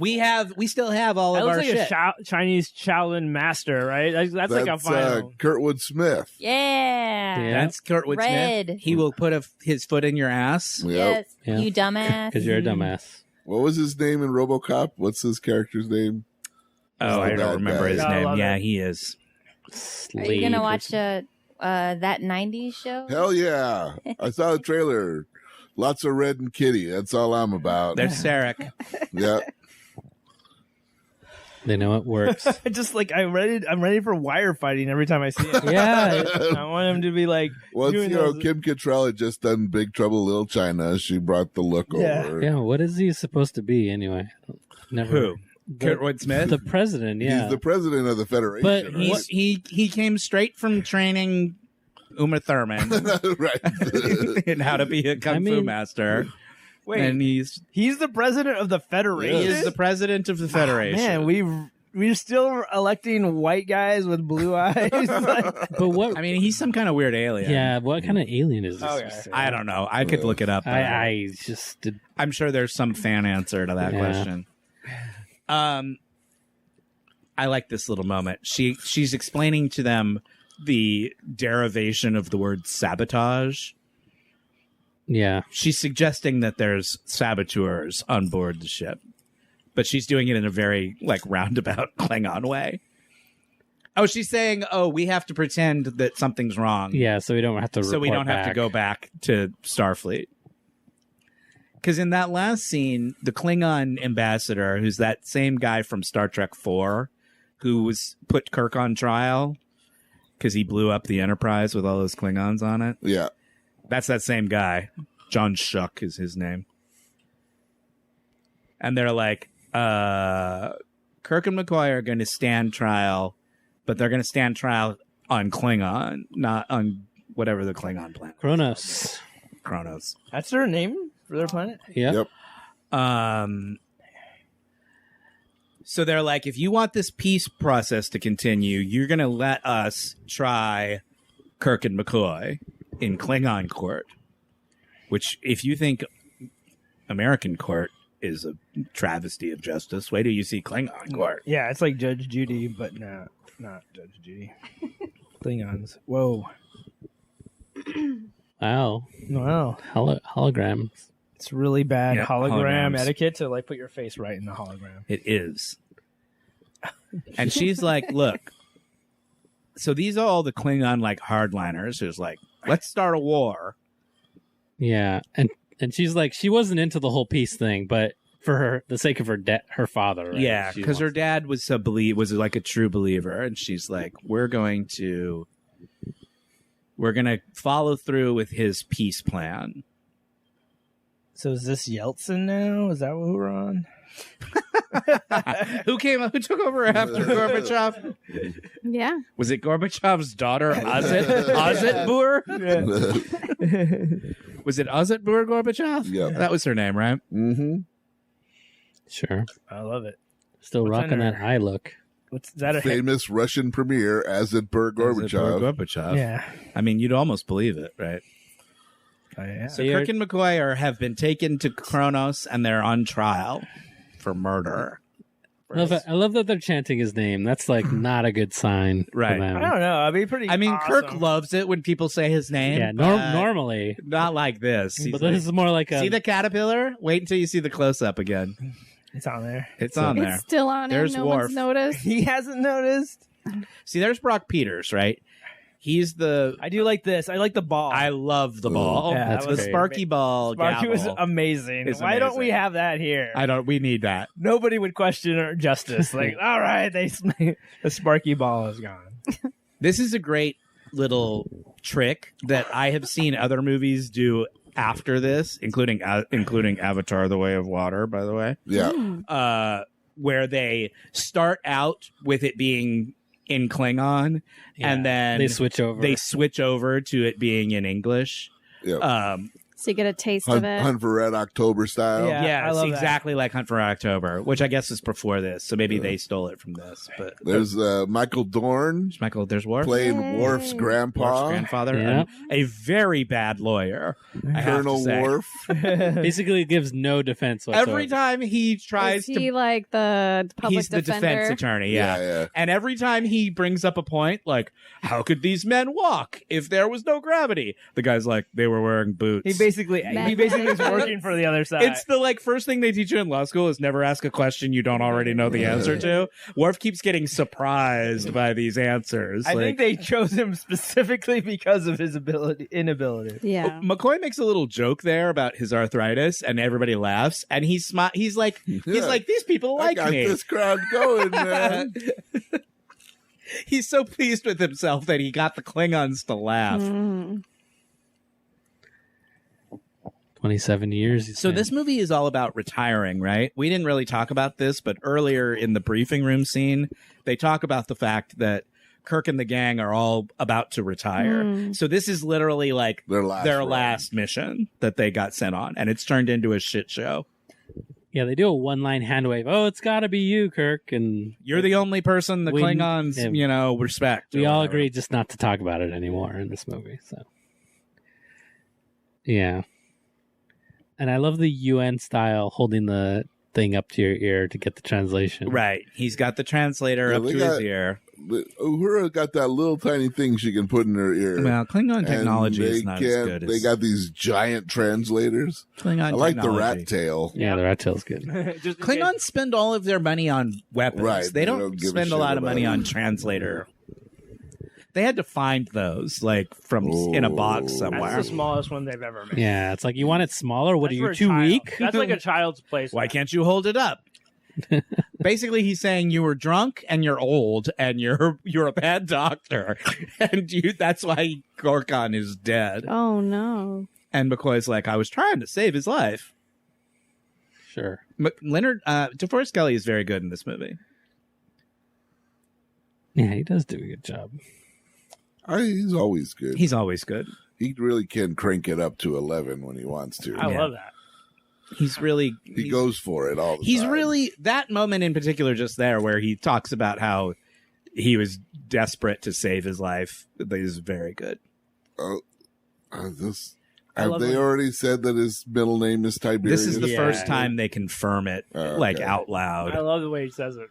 We still have all of our shit. That looks like a Chinese Shaolin master, right? That's like a final. Kurtwood Smith. Yeah. That's Kurtwood Smith. He will put his foot in your ass. Yes. Yeah. You dumbass. Because you're a dumbass. What was his name in RoboCop? What's his character's name? Oh, I don't remember his name. Yeah, he is. Are you going to watch that 90s show? Hell yeah. I saw the trailer. Lots of Red and Kitty. That's all I'm about. There's Sarek. Yeah. They know it works. Just like I'm ready for wire fighting every time I see it. Yeah. I want him to be like. Well, Kim Cattrall had just done Big Trouble in Little China. She brought the look over. Yeah. What is he supposed to be anyway? Who? Kurtwood Smith? The president. Yeah. He's the president of the Federation. But he came straight from training Uma Thurman, right? And how to be a kung fu master. Wait, and he's the president of the Federation. He is the president of the Federation. Man, we're still electing white guys with blue eyes. But what? I mean, he's some kind of weird alien. Yeah, what kind of alien is this? Okay. I don't know. I could look it up. I'm sure there's some fan answer to that question. I like this little moment. She's explaining to them the derivation of the word sabotage. Yeah. She's suggesting that there's saboteurs on board the ship, but she's doing it in a very roundabout Klingon way. Oh, she's saying, we have to pretend that something's wrong. Yeah, so we don't have to have to go back to Starfleet. Because in that last scene, the Klingon ambassador, who's that same guy from Star Trek IV, who put Kirk on trial because he blew up the Enterprise with all those Klingons on it. Yeah. That's that same guy. John Shuck is his name. And they're like, Kirk and McCoy are going to stand trial, but they're going to stand trial on Klingon, not on whatever the Klingon planet. Kronos. That's their name for their planet? Yep. So they're like, if you want this peace process to continue, you're going to let us try Kirk and McCoy in Klingon court, which if you think American court is a travesty of justice, wait till you see Klingon court. Yeah, it's like Judge Judy, but not Judge Judy. Klingons. Whoa. Wow. Holograms. It's really bad hologram holograms. etiquette to put your face right in the hologram. It is. And she's like, look, so these are all the Klingon hardliners who's like, let's start a war. Yeah. And she's like, she wasn't into the whole peace thing, but for the sake of her father. Right? Yeah, because her dad was a true believer. And she's like, we're going to follow through with his peace plan. So is this Yeltsin now? Is that what we're on? Who took over after Gorbachev? Yeah. Was it Gorbachev's daughter, Ozitbur? Yeah. Was it Ozitbur Gorbachev? Yeah. That was her name, right? Mm-hmm. Sure. I love it. Still rocking that eye look. What's that? Famous Russian premier, Ozitbur Gorbachev. Yeah. I mean, you'd almost believe it, right? Yeah. So Kirk and McCoy have been taken to Kronos, and they're on trial for murder. I love that they're chanting his name. That's like not a good sign. Right. For them. I don't know. I'd be pretty. I mean, awesome. Kirk loves it when people say his name. Yeah, normally. Not like this. But this is more like a... See the caterpillar? Wait until you see the close-up again. It's on there. It's on there. It's still on. There's No Worf. one's noticed. He hasn't noticed. See, there's Brock Peters, right? He's the... I do like this. I like the ball. I love the ball. Yeah, That's that the was Sparky ball. Sparky was gavel. amazing. It's Why don't we amazing. have that here? We need that. Nobody would question our justice. Like, all right, the Sparky ball is gone. This is a great little trick that I have seen other movies do after this, including Avatar: The Way of Water, by the way. Yeah. Where they start out with it being in Klingon, and then they switch over to it being in English. Yeah. So you get a taste of it. Hunt for Red October style. Yeah, I it's love exactly like Hunt for October, which I guess is before this, so maybe they stole it from this. But There's Michael Dorn. There's Worf. Playing Worf's grandpa. Worf's grandfather. Yeah. A very bad lawyer. I have to Colonel say. Worf. Basically gives no defense whatsoever. Every time he tries Is he like the public he's the defender? defense attorney, yeah. Yeah. And every time he brings up a point, like, how could these men walk if there was no gravity? The guy's like, they were wearing boots. He basically is working for the other side. It's the first thing they teach you in law school is never ask a question you don't already know the answer to. Worf keeps getting surprised by these answers. I think they chose him specifically because of his inability. Yeah. McCoy makes a little joke there about his arthritis, and everybody laughs. And he's like, these people like I got me. this crowd going, man. He's so pleased with himself that he got the Klingons to laugh. 27 years. So this movie is all about retiring, right? We didn't really talk about this, but earlier in the briefing room scene, they talk about the fact that Kirk and the gang are all about to retire. So this is literally like their last mission that they got sent on, and it's turned into a shit show. Yeah, they do a one-line hand wave. Oh, it's got to be you, Kirk, and you're the only person the Klingons, respect. We all agree just not to talk about it anymore in this movie. So, yeah. And I love the UN style holding the thing up to your ear to get the translation. Right. He's got the translator up to his ear. Uhura got that little tiny thing she can put in her ear. Well, Klingon technology is not as good as... They got these giant translators. Klingon I like technology. the rat tail. Yeah, the rat tail's good. Klingons spend all of their money on weapons. Right. They don't give spend a lot of money on translator. They had to find those, from in a box somewhere. That's the smallest one they've ever made. Yeah, it's like, you want it smaller? What, That's are for you, a too child. weak? That's like a child's place. Why can't you hold it up? Basically, he's saying you were drunk and you're old and you're a bad doctor, and that's why Gorkon is dead. Oh no! And McCoy's like, I was trying to save his life. Sure. DeForest Kelley is very good in this movie. Yeah, he does do a good job. He's always good. He's always good. He really can crank it up to 11 when he wants to. I love that. He goes for it all the time. He's really, that moment in particular just there where he talks about how he was desperate to save his life is very good. Have they already said that his middle name is Tiberius? This is the first time they confirm it, out loud. I love the way he says it.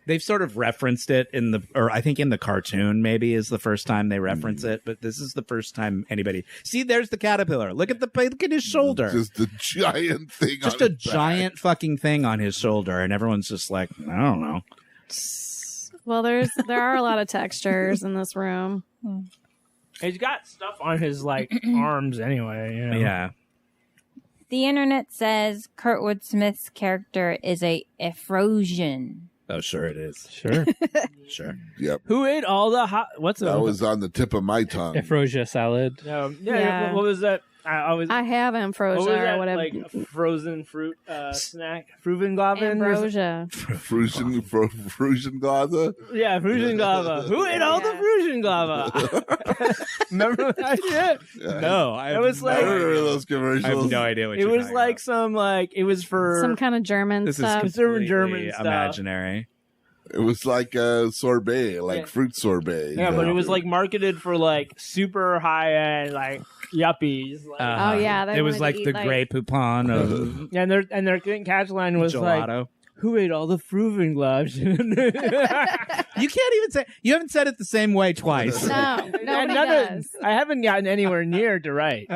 They've sort of referenced it I think in the cartoon maybe is the first time they reference it, but this is the first time anybody. See, there's the caterpillar. Look at his shoulder. Just a giant thing. Just a giant fucking thing on his shoulder, and everyone's just like, I don't know. Well, there are a lot of textures in this room. He's got stuff on his arms anyway. You know? Yeah. The internet says Kurtwood Smith's character is a Ephrodsian. Oh, sure it is. Sure. Sure. Yep. Who ate all the hot? That was on the tip of my tongue. Ambrosia salad. Yeah. What was that? I have ambrosia or whatever. Like a frozen fruit snack. Frugenglaven? Ambrosia. Frugenglaven? Yeah, Frugenglaven. Who ate all the Frugenglaven? Remember that shit? No, I was remember those commercials. I have no idea what you're talking talking about. It was for some kind of German stuff. This is completely imaginary. It was like a sorbet, fruit sorbet. Yeah, but it was marketed for super high end, yuppies. Oh yeah, it was like the Grey Poupon of and their catch line was gelato. Who ate all the fruit gloves? You can't even say. You haven't said it the same way twice. No, nobody does. I haven't gotten anywhere near to right.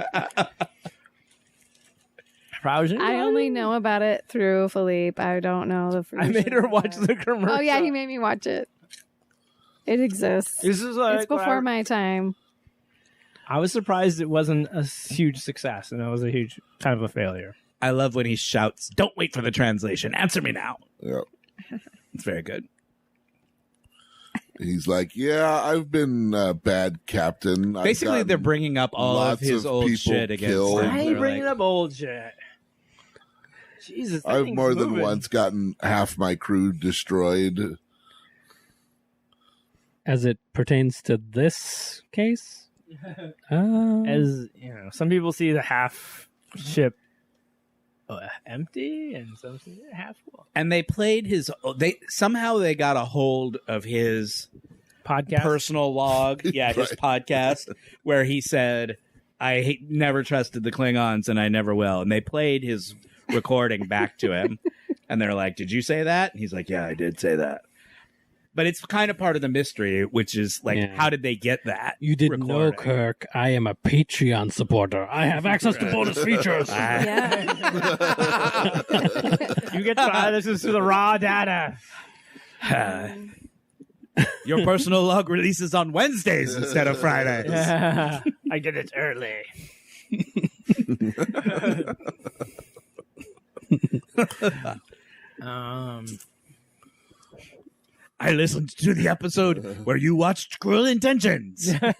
I only know about it through Philippe. I don't know the fruit. I made her watch the commercial. Oh yeah, he made me watch it. It exists. This is like it's before my time. I was surprised it wasn't a huge success, and it was a huge kind of a failure. I love when he shouts, "Don't wait for the translation. Answer me now." Yeah. It's very good. He's like, yeah, I've been a bad captain. Basically, they're bringing up all of his old shit against him. Why are you bringing up old shit? Jesus, I've more than once gotten half my crew destroyed. As it pertains to this case? As you know, some people see the half ship empty, and some see it half full. And they played his. Somehow they got a hold of his podcast personal log. Yeah, his podcast where he said, "I never trusted the Klingons, and I never will." And they played his recording back to him, and they're like, "Did you say that?" And he's like, "Yeah, I did say that." But it's kind of part of the mystery, which is like, how did they get that? You didn't know, Kirk. I am a Patreon supporter. I have access to bonus features. You get to listen to the raw data. Your personal log releases on Wednesdays instead of Fridays. I did it early. I listened to the episode where you watched Cruel Intentions. Have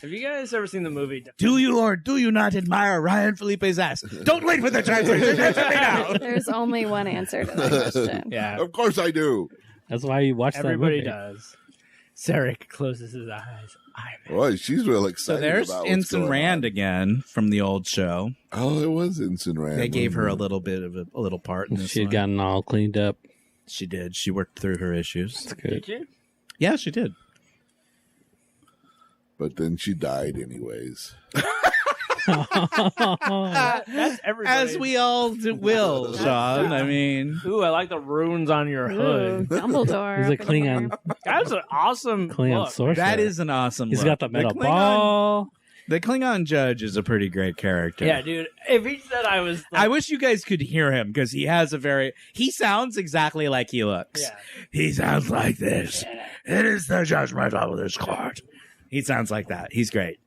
you guys ever seen the movie? Do you or do you not admire Ryan Felipe's ass? Don't wait for the translation. Answer me now. There's only one answer to that question. Yeah, of course I do. That's why you watch Everybody that movie. does. Sarek closes his eyes. Boy, she's real excited. So there's about Ensign Rand again from the old show. Oh, it was Ensign Rand. They gave her a little bit of a little part in this. She'd gotten all cleaned up. She did. She worked through her issues. That's good. Did you? Yeah, she did. But then she died anyways. That's everybody. As we all will, Shawn. I mean, ooh, I like the runes on your hood. Dumbledore. He's a Klingon. That's an awesome Klingon look. sorcerer. that is an awesome He's look. got the metal Klingon- ball. The Klingon judge is a pretty great character. Yeah, dude. If he said I was, I wish you guys could hear him because he sounds exactly like he looks. Yeah. He sounds like this. It is the judgment of this court. He sounds like that. He's great.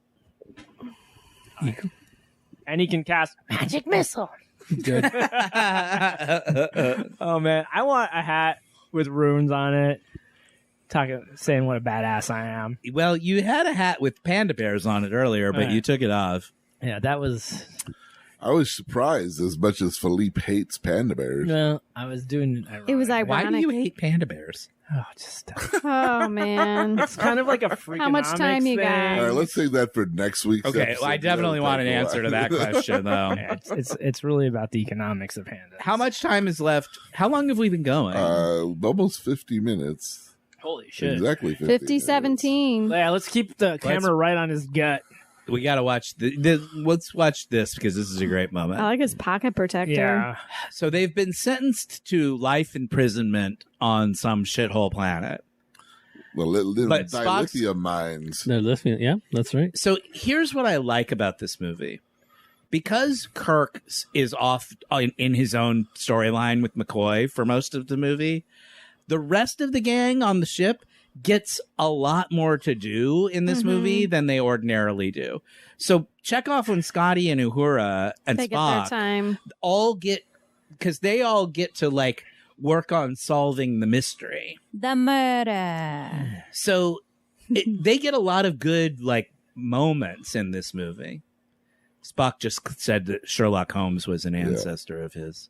and he can cast magic missile. Good. Oh man, I want a hat with runes on it. Saying what a badass I am. Well, you had a hat with panda bears on it earlier, but you took it off. Yeah, that was. I was surprised as much as Philippe hates panda bears. No, I was doing it. Was ironic. Why do you hate panda bears? Oh, just. Oh man, it's kind of like a freaking. How much time you got? All right, let's save that for next week's. Okay, well, I definitely want an answer to that question, though. Yeah, it's really about the economics of pandas. How much time is left? How long have we been going? Almost 50 minutes. Holy shit! Exactly 50-17. Yeah, let's keep the camera right on his gut. We got to watch let's watch this because this is a great moment. I like his pocket protector. Yeah. So they've been sentenced to life imprisonment on some shithole planet. Well, dilithium mines. No, lithium. Yeah, that's right. So here's what I like about this movie. Because Kirk is off in his own storyline with McCoy for most of the movie, the rest of the gang on the ship gets a lot more to do in this movie than they ordinarily do. So Chekhov and Scotty and Uhura and they Spock get their time. all get, because they all get to like work on solving the mystery. The murder. So they get a lot of good like moments in this movie. Spock just said that Sherlock Holmes was an ancestor of his.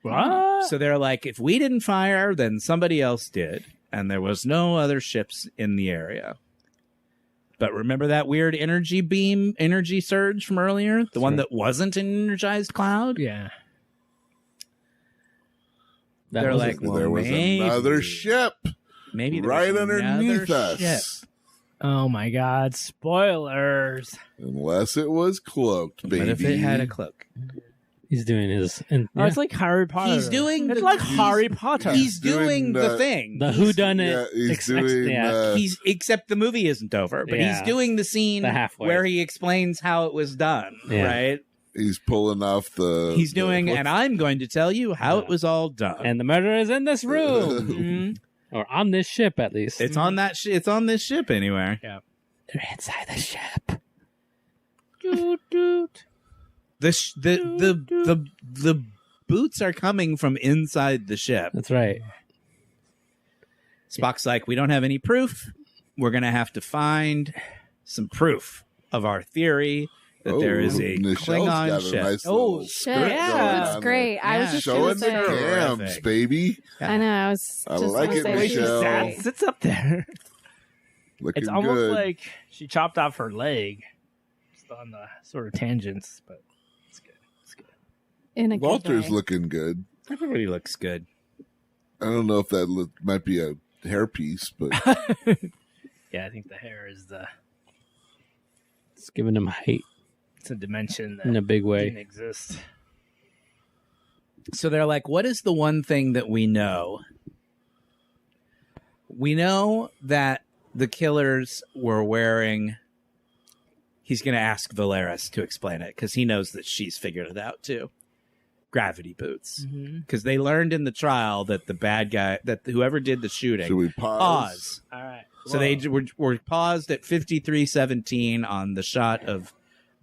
What? So they're like, if we didn't fire, then somebody else did. And there was no other ships in the area. But remember that weird energy surge from earlier? The one that wasn't an energized cloud? Yeah. They're like, well, there was another ship. Maybe there right was underneath us. Ship. Oh my God! Spoilers. Unless it was cloaked, baby. But if it had a cloak. He's doing his. it's like Harry Potter. He's doing. It's like Harry Potter. He's doing the thing. The whodunit. He's except the movie isn't over, but he's doing the scene where he explains how it was done. Right. He's pulling off the. He's doing, and I'm going to tell you how it was all done. And the murder is in this room, or on this ship at least. It's on that. It's on this ship anywhere. Yeah, they're inside the ship. Doot, doot. The boots are coming from inside the ship. That's right. Spock's like, we don't have any proof. We're going to have to find some proof of our theory that there is a Klingon ship. Nice shit. Yeah, that's great. I was just showing the cams, baby. I know. I like it, Michelle. She sits up there. Looking it's almost good. like she chopped off her leg. Just on the sort of tangents, but it's good. It's good. In a Walter's good way. looking good. Everybody looks good. I don't know if that might be a hairpiece, but yeah, I think the hair is the. It's giving him height. It's a dimension that in a big way didn't exist. So they're like, what is the one thing that we know? We know that the killers were wearing. He's going to ask Valeris to explain it because he knows that she's figured it out too. Gravity boots. Because they learned in the trial that the bad guy, that whoever did the shooting. Should we pause? All right. So they were paused at 53:17 on the shot of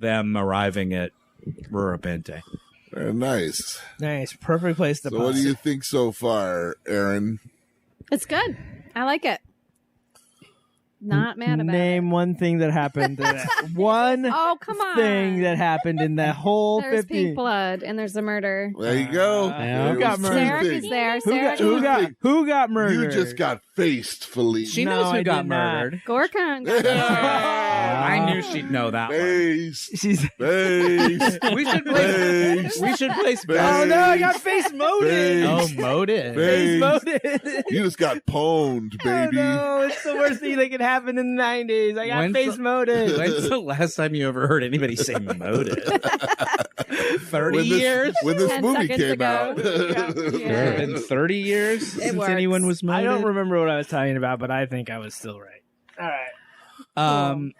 them arriving at Rurapente. Very nice. Nice. Perfect place to So pause. what do you think so far, Aaron? It's good. I like it. Not mad about Name one thing that happened. One Oh, come on. thing that happened in the whole There's 50. pink blood and there's a murder. There you go. Who got murdered? Sarek is there. Who got murdered? You just got faced, Philippe. She knows who got murdered. Gorkon got murdered. I knew she'd know that one. She's Face. We should play. We should play. Oh no! I got face moded. Oh, moded. Face moded. You just got pwned, baby. Oh no! It's the worst thing that could happen in the 90s. I got When's face the- moded. When's the last time you ever heard anybody say moded? 30 When this- years? when this 10 movie seconds came ago. out. Yeah. Been 30 years since works. anyone was moded? I don't remember what I was talking about, but I think I was still right. All right.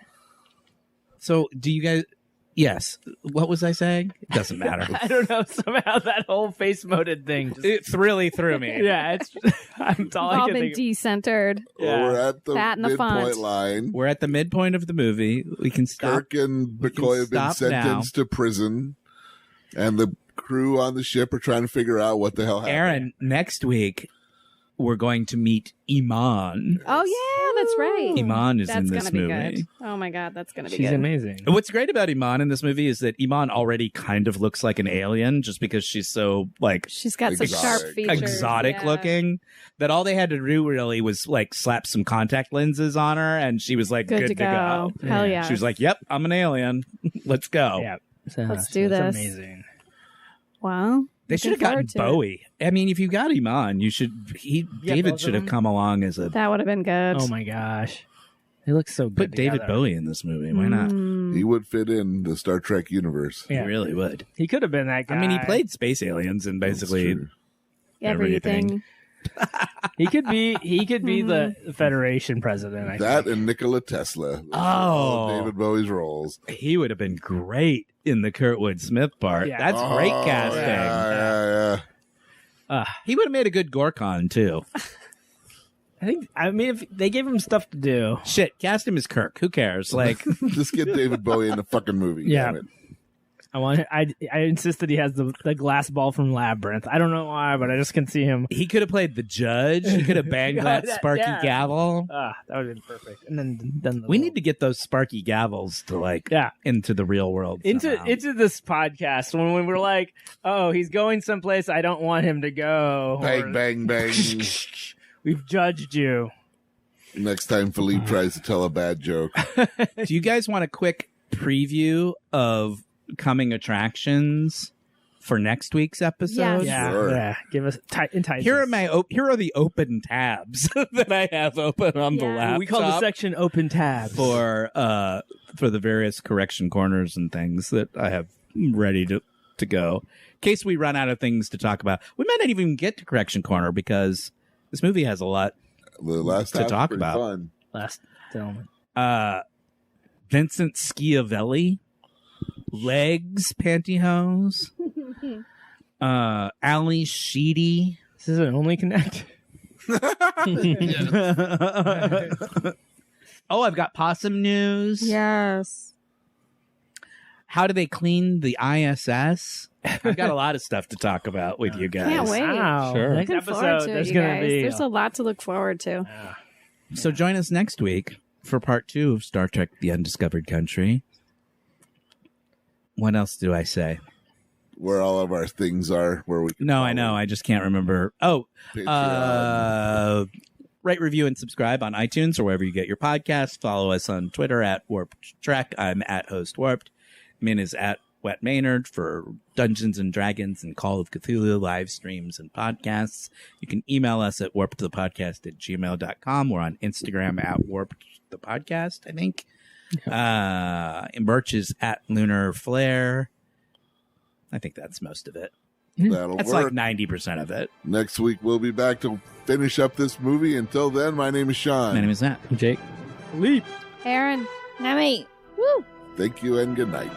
So do you guys? Yes. What was I saying? It doesn't matter. I don't know. Somehow that whole face moded thing. Just, It really threw me. yeah, it's. I'm all I All can been think. decentered. Yeah. We're at the That and the midpoint font. line. We're at the midpoint of the movie. We can stop. Kirk and McCoy have been stop now. sentenced to prison, and the crew on the ship are trying to figure out what the hell happened. Aaron, next week we're going to meet Iman. Oh yeah, that's right. Iman is That's in this gonna be movie. good. Oh my god, that's gonna be She's good. amazing. What's great about Iman in this movie is that Iman already kind of looks like an alien just because she's so like She's got some Exotic. sharp features. exotic yeah. looking that all they had to do really was like slap some contact lenses on her and she was like good to go. Hell yeah. She was like, "Yep, I'm an alien. Let's go." Yeah. Let's do this. Amazing. Wow. They should have gotten Bowie. I mean, if you got Iman, you should. David both should of have them? come along as a. That would have been good. Oh my gosh. They look so good. Put David together. Bowie in this movie. Why not? He would fit in the Star Trek universe. Yeah. He really would. He could have been that guy. I mean, he played space aliens and basically true. Everything. He could be the Federation president. I That think. and Nikola Tesla. Oh. David Bowie's roles. he would have been great in the Kurtwood Smith part. Yeah. That's great Oh, casting. Yeah. He would have made a good Gorkon too. I mean, if they gave him stuff to do. Shit, cast him as Kirk. Who cares? Like, Just get David Bowie in the fucking movie. Yeah. Damn it. I insist that he has the glass ball from Labyrinth. I don't know why, but I just can see him. he could have played the judge. He could have banged that Sparky Yeah. gavel. That would have been perfect. And then We need to get those Sparky gavels to like into the real world. somehow. into this podcast when we're like, oh, he's going someplace I don't want him to go. Bang, bang, bang. We've judged you. Next time Philippe tries to tell a bad joke. Do you guys want a quick preview of coming attractions for next week's episode? Yeah, Sure. yeah. Give us entice. Here are the open tabs that I have open on the laptop. We call the section open tabs for the various correction corners and things that I have ready to to go. In case we run out of things to talk about. We might not even get to Correction Corner because this movie has a lot to talk about. Fun. Last element. Vincent Schiavelli, legs, pantyhose. Ali Sheedy. This is an Only Connect. Oh, I've got possum news. Yes. How do they clean the ISS? I've got a lot of stuff to talk about with you guys. Can't wait. Wow. Sure. Next Looking forward episode, to it, there's you going to guys. be. There's a lot to look forward to. So join us next week for part 2 of Star Trek: The Undiscovered Country. What else do I say? Where all of our things are, where we. No, I know. I just can't remember. Rate, review, and subscribe on iTunes or wherever you get your podcasts. Follow us on Twitter at Warped Trek. I'm at Host Warped. Min is at Wet Maynard for Dungeons and Dragons and Call of Cthulhu live streams and podcasts. You can email us at warpedthepodcast@gmail.com. We're on Instagram at warpedthepodcast, I think. Birch is at Lunar Flare. I think that's most of it. That's work. like 90% of it. Next week, we'll be back to finish up this movie. Until then, my name is Shawn. My name is Matt. Jake. Leap. Aaron. Nami. Woo. Thank you and good night.